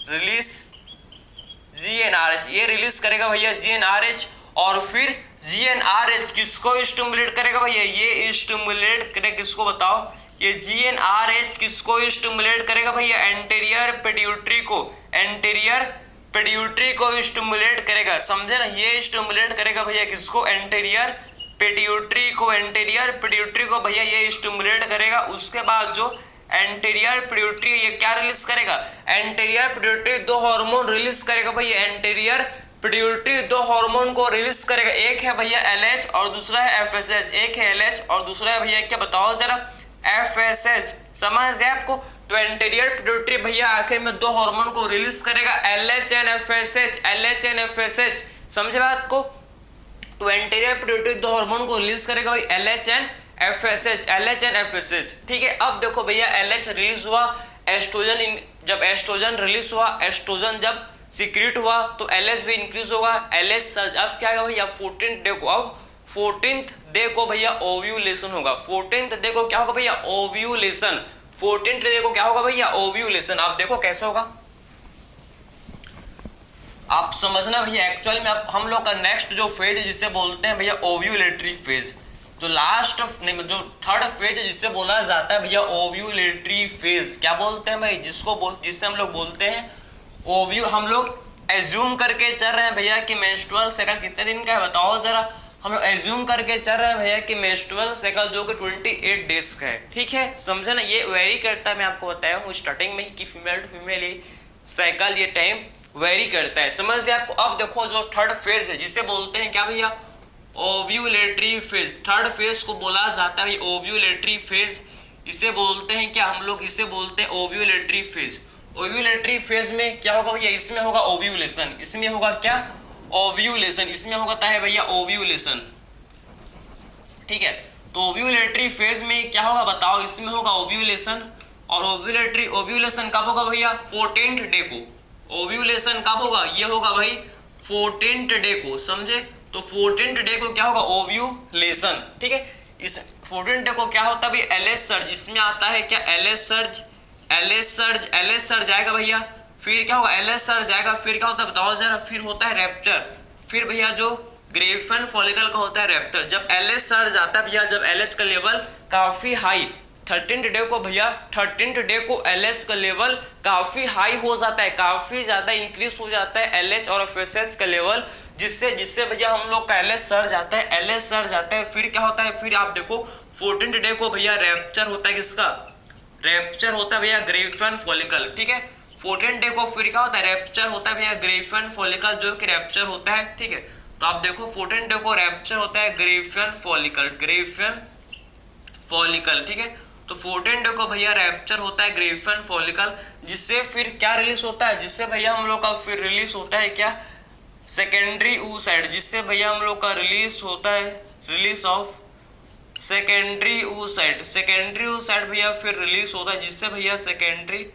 [SPEAKER 1] रिलीज जीएनआरएच, ये रिलीज करेगा भैया जीएनआरएच, और फिर जीएनआरएच किसको स्टिमुलेट करेगा भैया, ये स्टिमुलेट करेगा किसको बताओ, ये जीएनआरएच किसको स्टिमुलेट करेगा भैया, एंटीरियर पिट्यूटरी को, एंटीरियर पिट्यूटरी को स्टिमुलेट करेगा। समझे ना, ये स्टिमुलेट करेगा भैया किसको, एंटीरियर पिट्यूटरी को, एंटीरियर पिट्यूटरी को भैया ये स्टिमुलेट करेगा। उसके बाद जो एंटीरियर पिट्यूटरी ये क्या रिलीज करेगा, एंटीरियर पिट्यूटरी दो हार्मोन रिलीज करेगा भैया, एंटीरियर पिट्यूटरी दो हार्मोन को रिलीज करेगा, एक है भैया एलएच और दूसरा है एफएसएच, एक है एलएच और दूसरा है भैया क्या बताओ जरा, एफएसएच। समझ है आपको। तो एंटीरियर पिट्यूटरी भैया आखिर में दो हार्मोन को रिलीज करेगा, LH and FSH, LH and FSH. समझे बात को। तो एंटीरियर पिट्यूटरी दो हार्मोन को रिलीज करेगा भाई, LH and FSH, LH and FSH. ठीक है। अब देखो भैया एलएच रिलीज हुआ, एस्ट्रोजन, जब एस्ट्रोजन रिलीज हुआ, एस्ट्रोजन जब सीक्रेट हुआ तो एलएच भी इंक्रीज होगा, एलएच अब क्या होगा भैया 14th डे को, अब 14th डे को भैया ओव्यूलेशन होगा, 14th डे को क्या होगा भैया, ओव्यूलेशन, 14th डे को क्या होगा भैया, ओव्यूलेशन। आप देखो कैसे होगा, आप समझना भैया। एक्चुअल में अब हम लोग का नेक्स्ट जो फेज है जिसे बोलते हैं भैया ओव्यूलेटरी फेज, जो लास्ट नहीं जो थर्ड फेज है जिससे बोला जाता है भैया ओव्यूलेटरी फेज। क्या बोलते हैं भाई, जिससे हम लोग बोलते हैं ओव्यू। हम लोग एज्यूम करके चल रहे हैं भैया कि मेंस्ट्रुअल साइकिल कितने दिन का है बताओ जरा, हम लोग एज्यूम करके चल रहे हैं भैया कि मेंस्ट्रुअल साइकिल जो कि 28 डेज का है। ठीक है, समझे ना। ये वेरी करता है, मैं आपको बताया हूँ स्टार्टिंग में ही कि फीमेल टू फीमेल ये साइकिल ये टाइम वेरी करता है। समझ गए आपको। अब देखो जो थर्ड फेज है जिसे बोलते हैं क्या भैया, ओव्यूलेटरी फेज। थर्ड फेज को बोला जाता है ओव्यूलेटरी फेज, इसे बोलते हैं क्या हम लोग, इसे बोलते हैं ओव्यूलेटरी फेज। ओव्यूलेटरी फेज में क्या होगा भैया, इसमें होगा ओव्यूलेशन, इसमें होगा क्या, ओव्यूलेशन, इसमें होता है भैया ओव्यूलेशन। ठीक है। तो ओव्यूलेटरी फेज में क्या होगा बताओ, इसमें होगा ओव्यूलेशन, और ओव्यूलेटरी ओव्यूलेशन कब होगा भैया 14th डे को। ओव्यूलेशन कब होगा, ये होगा भाई 14th डे को, समझे। तो 14th डे को क्या होगा ओव्यूलेशन, ठीक है। इस 14th डे को क्या होता है भाई एलएच सर्ज, इसमें आता है क्या एलएच सर्ज, एलएच सर्ज आएगा भैया, फिर क्या होगा एलएच सर्ज आएगा, फिर क्या होता है बताओ जरा, फिर होता है रैप्चर, फिर भैया जो ग्रेफन फॉलिकल का होता है रैप्चर। जब एलएच सर्ज आता है भैया, जब एलएच का लेवल काफी हाई 13th डे को भैया, 13th डे को एलएच का लेवल काफी हाई हो जाता है, काफी ज्यादा इंक्रीज हो जाता है एलएच और एफएसएच का लेवल, जिससे भैया हम लोग का एलएच सर्ज आता है, एलएच सर्ज आता है। फिर क्या होता है, फिर आप देखो 14th डे को भैया रैप्चर होता है, किसका रैप्चर होता है भैया ग्रेफन फॉलिकल, ठीक है। 14th डे को फिर क्या होता है रैप्चर होता है भैया ग्रेफन फॉलिकल, जो कि रैप्चर होता है, ठीक है। तो आप देखो 14th डे को रैप्चर होता है ग्रेफन फॉलिकल, ठीक है। तो 14th डे को भैया रैप्चर होता है ग्रेफन फॉलिकल, जिससे फिर क्या रिलीज होता है, जिससे भैया हम लोग का फिर रिलीज होता है क्या सेकेंडरी oocyte, जिससे भैया हम लोग का रिलीज होता है रिलीज ऑफ सेकेंडरी oocyte भैया फिर रिलीज होता है, जिससे भैया सेकेंडरी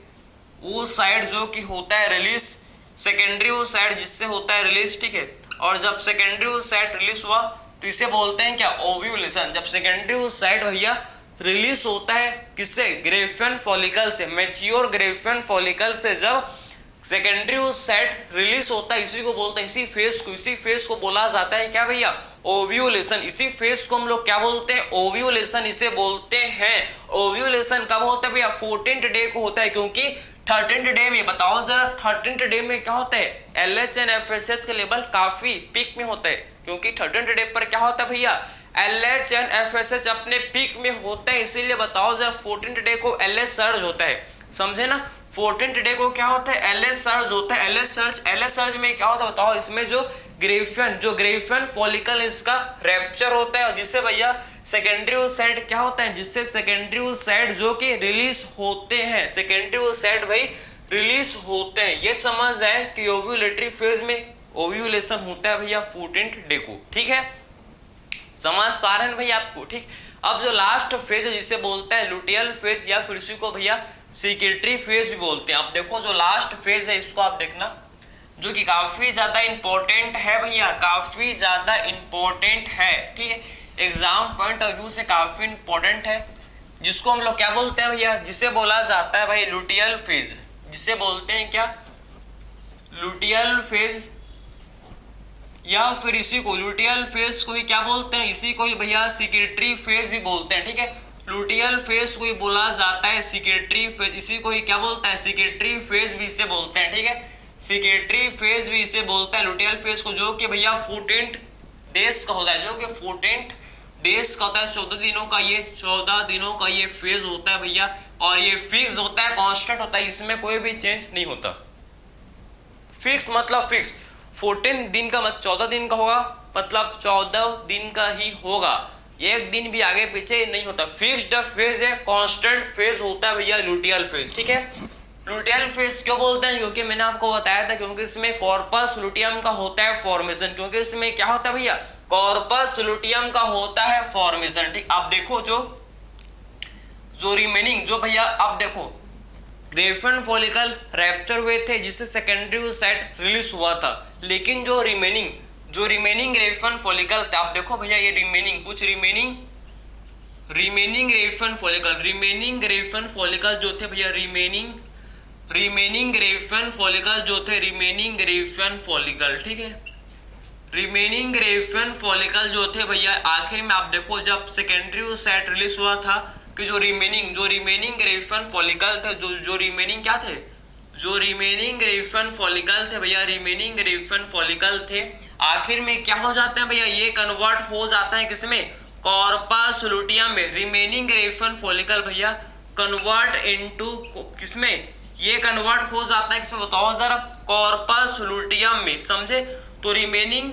[SPEAKER 1] oocyte जो कि होता है रिलीज, सेकेंडरी oocyte जिससे होता है रिलीज, ठीक है। और जब सेकेंडरी oocyte रिलीज हुआ तो इसे बोलते हैं क्या ओव्यूलेशन। जब सेकेंडरी oocyte भैया रिलीज होता है किससे ग्रेफन फॉलिकल से, मैच्योर ग्रेफन फॉलिकल से जब सेकेंडरी oocyte रिलीज होता है, इसी को बोलते हैं, इसी फेज को बोला जाता है क्या भैया ओव्यूलेशन। इसी फेज को हम लोग क्या बोलते हैं ओव्यूलेशन, इसे बोलते हैं। ओव्यूलेशन कब होता है भैया 14th डे को होता है, क्योंकि 13th डे में बताओ जरा, 13th डे में क्या होता है एलएच एंड एफएसएच का लेवल काफी पीक में होता है, क्योंकि 13th डे पर क्या होता है भैया एलएच एंड एफएसएच अपने पीक में होता है, इसीलिए बताओ जरा 14th डे को एलएच सर्ज होता है, समझे ना। 14th डे को क्या होता है एलएच सर्ज होता है, एलएच सर्ज में क्या होता है बताओ, इसमें जो ग्रेफन फॉलिकल इसका रैप्चर होता है, और जिससे भैया सेकेंडरी oocyte क्या होता है, जिससे सेकेंडरी oocyte जो कि रिलीज होते हैं, सेकेंडरी oocyte भाई रिलीज होते हैं। ये समझ जाए कि ओव्यूलेटरी फेज में ओव्यूलेशन होता है भैया 14th डे को, ठीक है। समझ पा रहे हैं भैया आपको, ठीक। अब जो लास्ट फेज है जिसे बोलता है लुटियल फेज, या फिर इसी को भैया सिक्रेटरी फेज भी बोलते हैं। आप देखो जो लास्ट फेज है इसको आप देखना, जो कि काफी ज्यादा इंपॉर्टेंट है भैया, काफी ज्यादा इंपॉर्टेंट है, ठीक है। एग्जाम पॉइंट ऑफ व्यू से काफी इंपॉर्टेंट है, जिसको हम लोग क्या बोलते हैं भैया, जिसे बोला जाता है भाई लुटियल फेज, जिसे बोलते हैं क्या लुटियल फेज, या फिर इसी को लुटियल फेज को ही क्या बोलते हैं, इसी को ही भैया सिक्रेटरी फेज भी बोलते हैं, ठीक है। लुटियल फेज को ही बोला जाता है सिक्रेटरी फेज, इसी को ही क्या बोलता है सिक्रेटरी फेज भी इसे बोलते हैं, ठीक है। सिक्रेटरी फेज भी इसे बोलता है लुटियल फेज को, जो कि भैया 14 डेज का होता है, जो कि 14 डेज का होता है, 14 दिनों का ये फेज होता है भैया, और ये फिक्स होता है, कांस्टेंट होता है, इसमें कोई भी चेंज नहीं होता। फिक्स मतलब फिक्स, 14 दिन का मतलब 14 दिन का होगा, मतलब 14 दिन का ही होगा, एक दिन भी आगे पीछे नहीं होता। फिक्स्ड फेज है, कांस्टेंट फेज होता है भैया लुटियल फेज, ठीक है। लुटियल फेज क्यों बोलते हैं, क्योंकि मैंने आपको बताया था, क्योंकि इसमें कॉर्पस लुटियम का होता है फॉर्मेशन, क्योंकि इसमें क्या होता है भैया कॉर्पस लुटियम का होता है फॉर्मेशन, ठीक। आप देखो जो रिमेनिंग जो भैया अब देखो ग्रेफन फॉलिकल रैप्चर हुए थे, जिससे सेकेंडरी oocyte रिलीज हुआ था, लेकिन जो रिमेनिंग ग्रेफन फॉलिकल थे, आप देखो भैया ये रिमेनिंग ग्रेफन फॉलिकल जो थे भैया, रिमेनिंग ग्रेफन फॉलिकल जो थे, ठीक है। रिमेनिंग ग्रेफन फॉलिकल जो थे भैया, आखिर में आप देखो जब सेकेंडरी oocyte रिलीज हुआ था कि जो रिमेनिंग ग्रेफन फॉलिकल थे, जो रिमेनिंग क्या थे, जो रिमेनिंग ग्रेफन फॉलिकल थे भैया, रिमेनिंग ग्रेफन फॉलिकल थे, आखिर में क्या हो जाते हैं भैया, ये कन्वर्ट हो जाता है किसमें, कॉर्पस लुटियम में। रिमेनिंग ग्रेफन फॉलिकल भैया कन्वर्ट इनटू किसमें, ये कन्वर्ट हो जाता है किसमें बताओ जरा, कॉर्पस लुटियम में, समझे। तो रिमेनिंग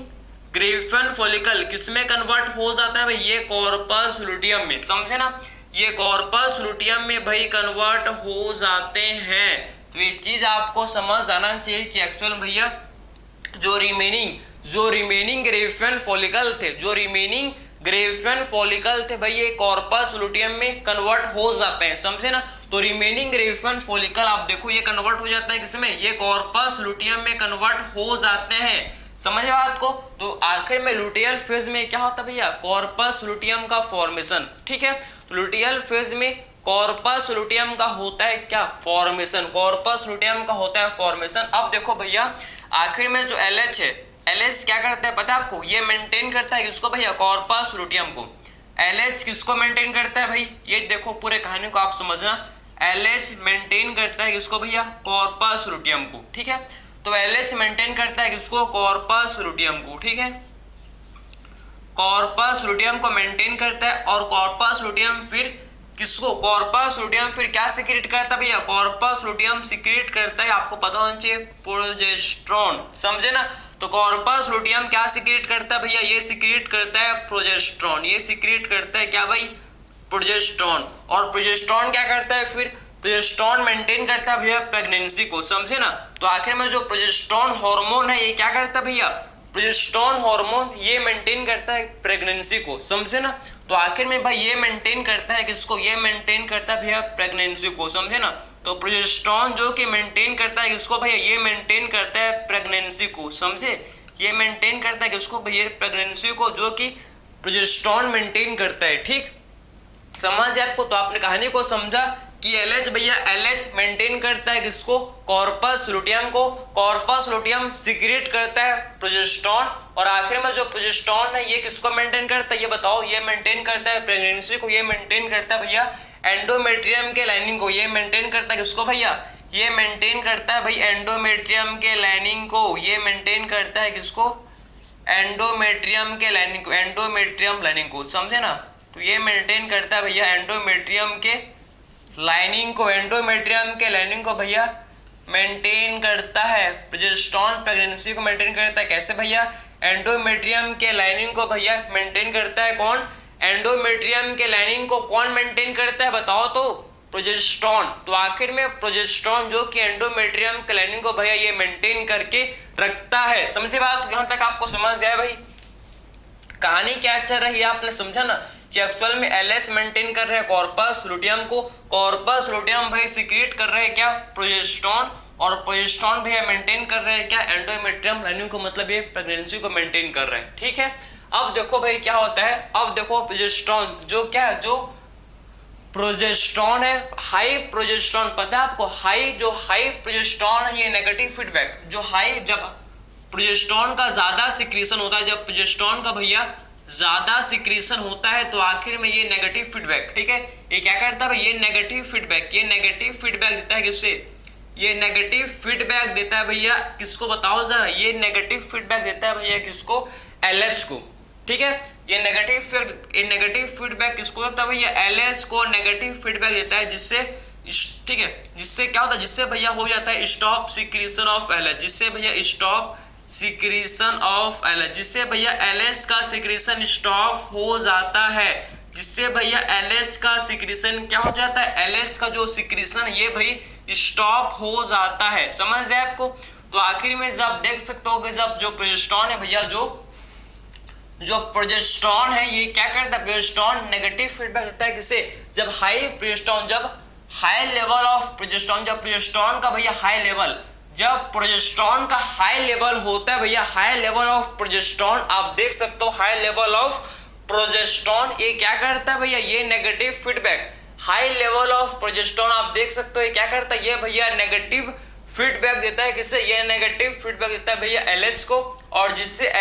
[SPEAKER 1] ग्रेफन फॉलिकल किसमें कन्वर्ट हो जाता है भाई, ये कॉर्पस लुटियम में, समझे ना। ये कॉर्पस लुटियम में भाई कन्वर्ट हो जाते हैं। तो ये चीज आपको समझ आना चाहिए कि एक्चुअल भैया जो रिमेनिंग ग्रेफन फॉलिकल थे, भाई ये कॉर्पस लुटियम में कन्वर्ट हो जाते हैं, समझे ना। तो रिमेनिंग ग्रेविफन फॉलिकल आप देखो ये कन्वर्ट हो जाता है किसमें, ये कॉर्पस लुटियम में कन्वर्ट हो जाते हैं। समझ बात को। तो आखिर में लुटियल फेज में क्या होता है भैया, कॉर्पस लुटियम का फॉर्मेशन। ठीक है, तो लुटियल फेज में कॉर्पस लुटियम का होता है क्या, फॉर्मेशन। कॉर्पस लुटियम का होता है फॉर्मेशन। अब देखो भैया आखिर में जो LH है, LH क्या करता है पता है आपको, ये मेंटेन करता है किसको भैया, कॉर्पस लुटियम को। LH किसको मेंटेन करता है भाई, ये देखो पूरे कहानी को आप समझना। LH मेंटेन करता है किसको भैया, कॉर्पस लुटियम को। ठीक है, तो LH मेंटेन करता है किसको, कॉर्पस लुटियम को। ठीक है, कॉर्पस लुटियम को मेंटेन करता है। और कॉर्पस लुटियम फिर किसको, कॉर्पस लुटियम फिर क्या सिक्रेट करता है भैया, कॉर्पस लुटियम सिक्रेट करता है, आपको पता होना चाहिए, प्रोजेस्टेरोन। समझे ना। तो कॉर्पस लुटियम क्या सिक्रेट करता है भैया, ये सिक्रेट करता है प्रोजेस्टेरोन। ये सिक्रेट करता है क्या भाई, प्रोजेस्टेरोन। और प्रोजेस्टेरोन क्या करता है फिर, प्रोजेस्टेरोन मेंटेन करता है भैया प्रेगनेंसी को। समझे ना। तो आखिर में जो प्रोजेस्टेरोन हार्मोन है ये क्या करता है भैया, प्रोजेस्टेरोन हार्मोन ये मेंटेन करता है प्रेगनेंसी को। समझे ना। तो आखिर में भाई ये मेंटेन करता है किसको, ये मेंटेन करता है भैया प्रेगनेंसी को। समझे ना। तो प्रोजेस्टेरोन जो कि मेंटेन करता है किसको भैया, ये मेंटेन करता है प्रेगनेंसी को। समझे, ये मेंटेन करता है किसको भैया, प्रेगनेंसी को, जो कि प्रोजेस्टेरोन मेंटेन करता है। ठीक, समझ आपको। तो आपने कहानी को समझा कि LH भैया, LH मेंटेन करता है किसको, कॉर्पस लुटियम को। कॉर्पस लुटियम सिक्रेट करता है प्रोजेस्टेरोन। और आखिर में जो प्रोजेस्टेरोन है ये किसको मेंटेन करता है, ये बताओ, ये मेंटेन करता है प्रेगनेंसी को। ये मेंटेन करता है भैया एंडोमेट्रियम के लाइनिंग को। ये मेंटेन करता है किसको भैया, ये मेंटेन करता है भाई एंडोमेट्रियम के लाइनिंग को। ये मेंटेन करता है किसको, एंडोमेट्रियम के लाइनिंग को, एंडोमेट्रियम लाइनिंग को। समझे ना। तो ये मेंटेन करता है भैया एंडोमेट्रियम के लाइनिंग को। एंडोमेट्रियम के लाइनिंग को भैया मेंटेन करता है प्रोजेस्टेरोन, प्रेगनेंसी को मेंटेन करता है। कैसे भैया, एंडोमेट्रियम के लाइनिंग को भैया मेंटेन करता है कौन, एंडोमेट्रियम के लाइनिंग को कौन मेंटेन करता है बताओ तो, प्रोजेस्टेरोन। तो आखिर में प्रोजेस्टेरोन जो कि एंडोमेट्रियम के लाइनिंग को भैया ये मेंटेन करके रखता है। समझे बात, यहां तक आपको समझ आया भाई। कहानी क्या चल रही है आपने समझा ना, कि एक्चुअल में LH मेंटेन कर रहे हैं कॉर्पस लुटियम को। कॉर्पस लुटियम भाई सिक्रेट कर रहे हैं क्या, प्रोजेस्टेरोन। और प्रोजेस्टेरोन भैया मेंटेन कर रहे हैं क्या, एंडोमेट्रियम लाइनिंग को, मतलब ये प्रेगनेंसी को मेंटेन कर रहे हैं। ठीक है, अब देखो भाई क्या होता है, अब देखो प्रोजेस्टेरोन जो क्या है, जो प्रोजेस्टेरोन है, हाई प्रोजेस्टेरोन, पता है आपको, हाई जो हाई प्रोजेस्टेरोन है ये नेगेटिव फीडबैक, जो हाई, जब प्रोजेस्टेरोन का ज्यादा सिक्रीशन होता है, जब प्रोजेस्टेरोन का भैया ज्यादा सिक्रीशन होता है तो आखिर में ये नेगेटिव फीडबैक, ठीक है, ये क्या करता है, ये नेगेटिव फीडबैक, ये नेगेटिव फीडबैक देता है किससे, ये नेगेटिव फीडबैक देता है भैया किसको बताओ जरा, ये नेगेटिव फीडबैक देता है भैया किसको, LH को, ठीक है, ये नेगेटिव फीडबैक किसको देता है भैया, LH को नेगेटिव फीडबैक देता है, जिससे ठीक है, जिससे क्या होता है, जिससे भैया हो जाता है स्टॉप सिक्रीशन ऑफ LH, जिससे भैया स्टॉप सिक्रीशन ऑफ LH, जिससे भैया LH का सिक्रीशन स्टॉप हो जाता है, जिससे भैया LH का सिक्रीशन क्या हो जाता है, LH का जो सिक्रीशन ये भाई स्टॉप हो जाता है, समझ जाए आपको। तो आखिर में जब देख सकते हो कि जब जो प्रोजेस्टेरोन है भैया, जो प्रोजेस्टेरोन है ये क्या करता है, प्रोजेस्टेरोन नेगेटिव फीडबैक देता है किसे, जब हाई प्रोजेस्टेरोन, जब हाई लेवल ऑफ प्रोजेस्टेरोन, जब प्रोजेस्टेरोन का भैया हाई लेवल, जब प्रोजेस्टेरोन का हाई लेवल होता है भैया, हाई लेवल ऑफ प्रोजेस्टेरोन, आप देख सकते हो हाई लेवल ऑफ प्रोजेस्टेरोन ये क्या करता है भैया, ये negative feedback, high level of progesterone आप देख सकते हो ये क्या करता है, ये भैया नेगेटिव फीडबैक देता है किससे, ये नेगेटिव फीडबैक देता है भैया LH को, और जिससे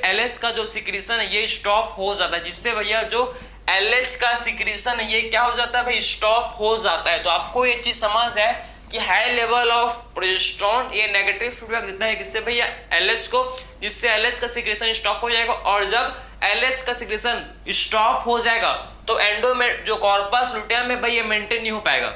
[SPEAKER 1] LH का जो सिक्रीशन है ये स्टॉप हो जाता है, जिससे भैया जो LH का सिक्रीशन है ये क्या हो जाता है भाई, स्टॉप हो जाता है। तो आपको ये चीज समझ है कि हाई लेवल ऑफ प्रोजेस्टेरोन ये नेगेटिव फीडबैक देता है किससे भैया, LH को, जिससे LH का सिक्रीशन स्टॉप हो जाएगा, और जब LH का सिक्रीशन स्टॉप हो जाएगा तो एंडोमेट जो कॉर्पस लुटियम में भाई ये मेंटेन नहीं हो पाएगा।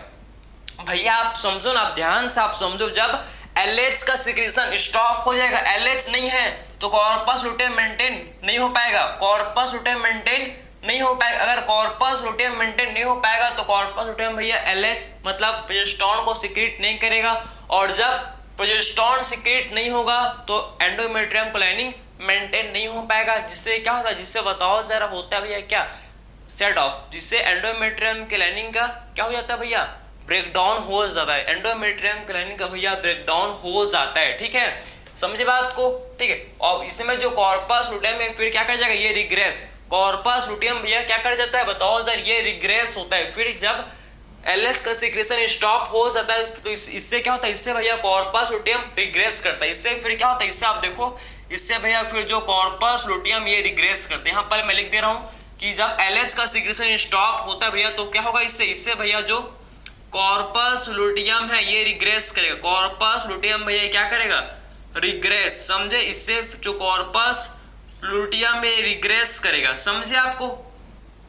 [SPEAKER 1] भैया आप समझो ना, आप ध्यान से आप समझो, जब LH का सिक्रीशन स्टॉप हो जाएगा, LH नहीं है तो कॉर्पस लुटियम मेंटेन नहीं हो पाएगा, कॉर्पस लुटियम मेंटेन नहीं हो पाएगा। अगर कॉर्पस लुटियम मेंटेन नहीं हो पाएगा तो कॉर्पस लुटियम भैया LH मतलब प्रोजेस्टेरोन को सिक्रीट नहीं करेगा, और जब प्रोजेस्टेरोन सिक्रीट नहीं होगा तो एंडोमेट्रियम को लाइनिंग मेंटेन नहीं हो पाएगा, जिससे क्या होता है, जिससे बताओ जरा होता है भैया क्या, सेट ऑफ, जिससे एंडोमेट्रियम के लाइनिंग का क्या हो जाता है भैया, ब्रेकडाउन हो जाता है, एंडोमेट्रियम की लाइनिंग का भैया ब्रेकडाउन हो जाता है, ठीक है, समझे बात को, ठीक है। और इसमें जो कॉर्पस लुटियम है फिर क्या कर जाएगा, ये रिग्रेस, कॉर्पस लुटियम भैया क्या कर जाता है बताओ जरा, ये रिग्रेस होता है। फिर जब LH का सिक्रेशन स्टॉप हो जाता है तो इससे क्या होता है, इससे भैया कॉर्पस लुटियम रिग्रेस करता है। इससे फिर क्या होता है, इससे आप देखो, इससे भैया फिर जो कॉर्पस लुटियम ये रिग्रेस करते हैं। यहाँ पर मैं लिख दे रहा हूँ कि जब LH का सिक्रेशन स्टॉप होता है भैया तो क्या होगा, इससे भैया जो कॉर्पस लुटियम है ये रिग्रेस करेगा, कॉर्पस लुटियम भैया क्या करेगा, रिग्रेस, समझे। इससे जो कॉर्पस लुटियम ये रिग्रेस करेगा, समझे, आपको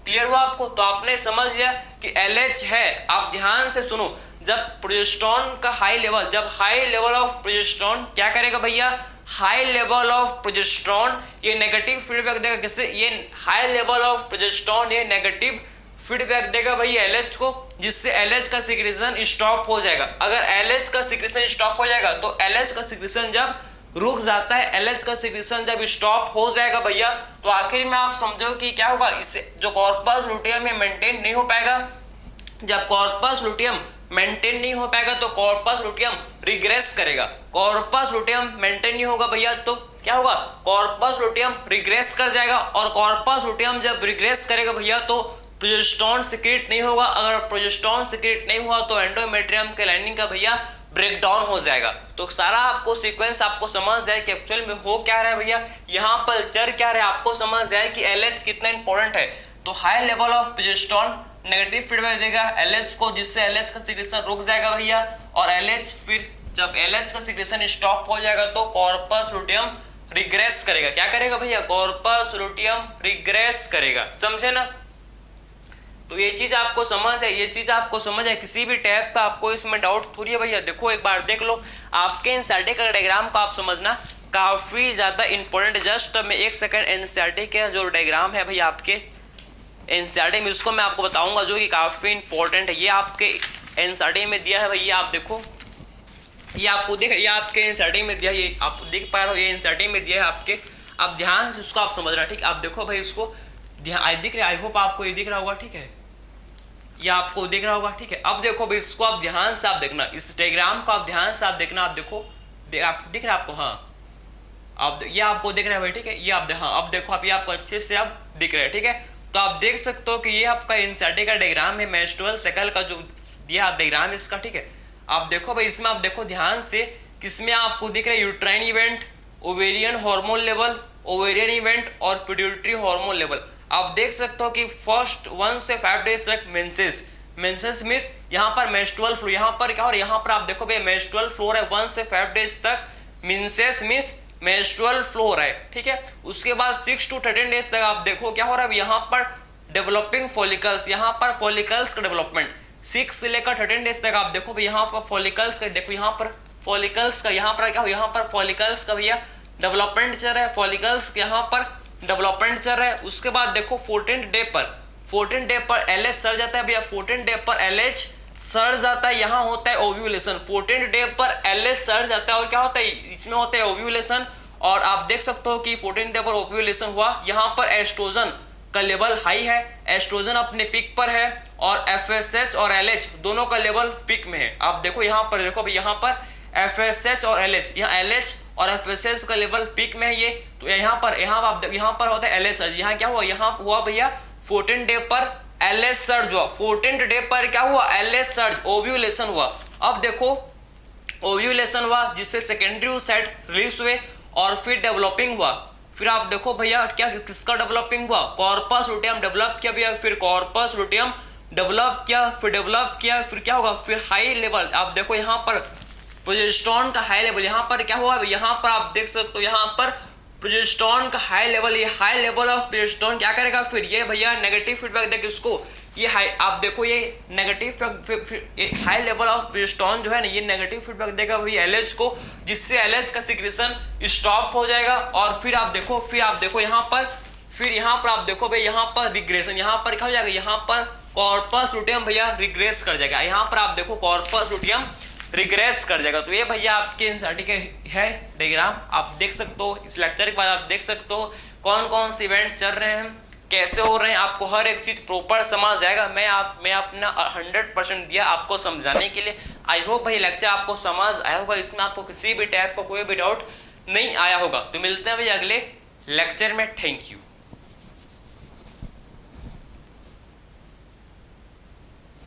[SPEAKER 1] क्लियर हुआ आपको। तो आपने समझ लिया कि LH है। आप ध्यान से सुनो, जब प्रोजेस्टेरोन का हाई लेवल, जब हाई लेवल ऑफ प्रोजेस्टेरोन क्या करेगा भैया, हाई लेवल ऑफ प्रोजेस्टेरोन ये नेगेटिव फीडबैक देगा, किससे, ये हाई लेवल ऑफ प्रोजेस्टेरोन ये नेगेटिव फीडबैक देगा भैया LH को, जिससे LH का सिक्रेशन स्टॉप हो जाएगा। अगर LH का सिक्रेशन स्टॉप हो जाएगा तो LH का सिक्रेशन जब रुक जाता है, LH का सिक्रेशन जब स्टॉप हो जाएगा भैया तो आखिर में आप समझो कि क्या होगा, इससे जो कॉर्पस लुटियम है मेंटेन नहीं हो पाएगा। जब कॉर्पस लुटियम मेंटेन नहीं हो पाएगा तो कॉर्पस लुटियम रिग्रेस करेगा, कॉर्पस लुटियम मेंटेन नहीं होगा भैया तो क्या होगा, कॉर्पस लुटियम रिग्रेस कर जाएगा। और कॉर्पस लुटियम जब रिग्रेस करेगा भैया तो प्रोजेस्टेरोन सीक्रेट नहीं होगा। अगर प्रोजेस्टेरोन सीक्रेट नहीं हुआ तो एंडोमेट्रियम के लाइनिंग का भैया ब्रेकडाउन हो जाएगा। तो सारा आपको सीक्वेंस आपको समझ जाए कि एक्चुअल में हो क्या रहा है भैया, यहाँ पर चल क्या रहा है, आपको समझ जाए कि LH कितना इंपॉर्टेंट है। तो high level of progesterone negative feedback देगा LH को, जिससे LH का सिक्रेशन रुक जाएगा भैया। और LH फिर जब LH का सिक्रेशन स्टॉप हो जाएगा तो कॉर्पस लुटियम रिग्रेस करेगा। क्या करेगा भैया, कॉर्पस लुटियम रिग्रेस करेगा, समझे ना। तो ये चीज आपको समझ है, ये चीज आपको समझ है, किसी भी टाइप का आपको इसमें डाउट थोड़ी है भैया। देखो एक बार देख लो, आपके एनसीईआरटी का डायग्राम को आप समझना काफी ज्यादा इंपॉर्टेंट। जस्ट मैं एक सेकंड एनसीईआरटी के जो डायग्राम है भैया आपके एनसीईआरटी में, उसको मैं आपको बताऊंगा जो कि काफी इंपॉर्टेंट है। ये आपके एनसीईआरटी में दिया है भैया, आप देखो, ये आपको दिख, ये आपके एनसीईआरटी में दिया, ये आप देख पा रहे हो, ये एनसीईआरटी में दिया है आपके। आप ध्यान से उसको आप समझना, ठीक। आप देखो भाई उसको ध्यान दिख रहा है, आई होप आपको ये दिख रहा होगा, ठीक है, ये आपको दिख रहा होगा, ठीक है। अब देखो भाई इसको आप ध्यान से आप देखना, इस डायग्राम को आप ध्यान से आप देखना। आप देखो आप दिख रहा है आपको, हाँ आप ये आपको दिख रहा है भाई, ठीक है, ये आप हाँ अब देखो आप ये आपको अच्छे से आप दिख रहा है, ठीक है। तो आप देख सकते हो कि ये आपका एनसीईआरटी का डायग्राम है, मेंस्ट्रुअल साइकिल का जो दिया डायग्राम इसका, ठीक है। आप देखो भाई इसमें आप देखो ध्यान से, किसमें आपको दिख रहा है uterine event, ovarian hormone level, ovarian event और पिट्यूटरी हार्मोन लेवल। आप देख सकते हो कि फर्स्ट 1 से 5 डेज तक मेंसेस मींस यहाँ पर मेंस्ट्रुअल फ्लो, यहाँ पर क्या हो रहा है, यहाँ पर आप देखो भाई मेंस्ट्रुअल फ्लो है 1 से 5 डेज तक, मेंसेस मींस मेंस्ट्रुअल फ्लो हो रहा है, ठीक है। उसके बाद 6 to 13 डेज तक आप देखो क्या हो रहा है, यहाँ पर डेवलपिंग फॉलिकल्स, यहाँ पर फॉलिकल्स का डेवलपमेंट 6 से लेकर 13 डेज तक आप देखो भाई यहाँ पर फॉलिकल्स का, देखो यहाँ पर फॉलिकल्स का, यहाँ पर क्या हो, यहाँ पर फॉलिकल्स का भैया डेवलपमेंट चल रहा है, फॉलिकल्स के यहाँ पर डेवलपमेंट चल रहा है। उसके बाद देखो 14 डे पर LH सड़ जाता है भैया, 14 डे पर LH सड़ जाता है, यहाँ होता है ओव्यूलेशन। 14 डे पर LH सड़ जाता है और क्या होता है, इसमें होता है ओव्यूलेशन। और आप देख सकते हो कि 14 डे पर ओव्यूलेशन हुआ, यहाँ पर एस्ट्रोजन का लेवल हाई है, एस्ट्रोजन अपने पिक पर है और FSH और LH दोनों का लेवल पिक में है। आप देखो यहाँ पर, देखो यहाँ पर FSH और LH, यहाँ LH और FSH का लेवल पिक में है ये। तो यहाँ पर होता है LH सर्ज, यहाँ क्या हुआ, यहाँ हुआ भैया 14 डे पर LH सर्ज हुआ, 14 डे पर क्या हुआ, LH सर्ज, ओव्यूलेशन हुआ। अब देखो ओव्यूलेशन हुआ जिससे सेकेंडरी oocyte रिलीज हुए और फिर डेवलपिंग हुआ। फिर आप देखो भैया क्या किसका डेवलपिंग हुआ, कॉर्पस लुटियम डेवलप किया भैया, फिर कॉर्पस लुटियम डेवलप किया, फिर क्या होगा, फिर हाई लेवल। आप देखो यहाँ पर प्रोजेस्टेरोन का हाई लेवल, यहाँ पर क्या हुआ, यहाँ पर आप देख सकते हो, यहाँ पर प्रोजेस्टेरोन का हाई लेवल, ये हाई लेवल ऑफ प्रोजेस्टेरोन क्या करेगा, फिर ये भैया नेगेटिव फीडबैक देगा इसको, ये हाई, आप देखो ये negative high level of progesterone जो है ना, ये नेगेटिव फीडबैक देगा भैया LH को, जिससे LH का सिक्रेशन स्टॉप हो जाएगा। और फिर आप देखो यहाँ पर, फिर यहाँ पर आप देखो भाई यहाँ पर रिग्रेशन, यहाँ पर क्या हो जाएगा, यहाँ पर कॉर्पस लुटियम भैया रिग्रेस कर जाएगा, यहाँ पर आप देखो कॉर्पस लुटियम रिग्रेस कर जाएगा। तो ये भैया आपके एनसीईआरटी के है डायग्राम, आप देख सकते हो। इस लेक्चर के बाद आप देख सकते हो कौन कौन से इवेंट चल रहे हैं कैसे हो रहे हैं, आपको हर एक चीज प्रॉपर समझ आएगा। मैं अपना 100% दिया आपको समझाने के लिए। आई होप भाई लेक्चर आपको समझ आया होगा, इसमें आपको किसी भी टाइप का कोई भी डाउट नहीं आया होगा। तो मिलते हैं भाई अगले लेक्चर में। Thank you.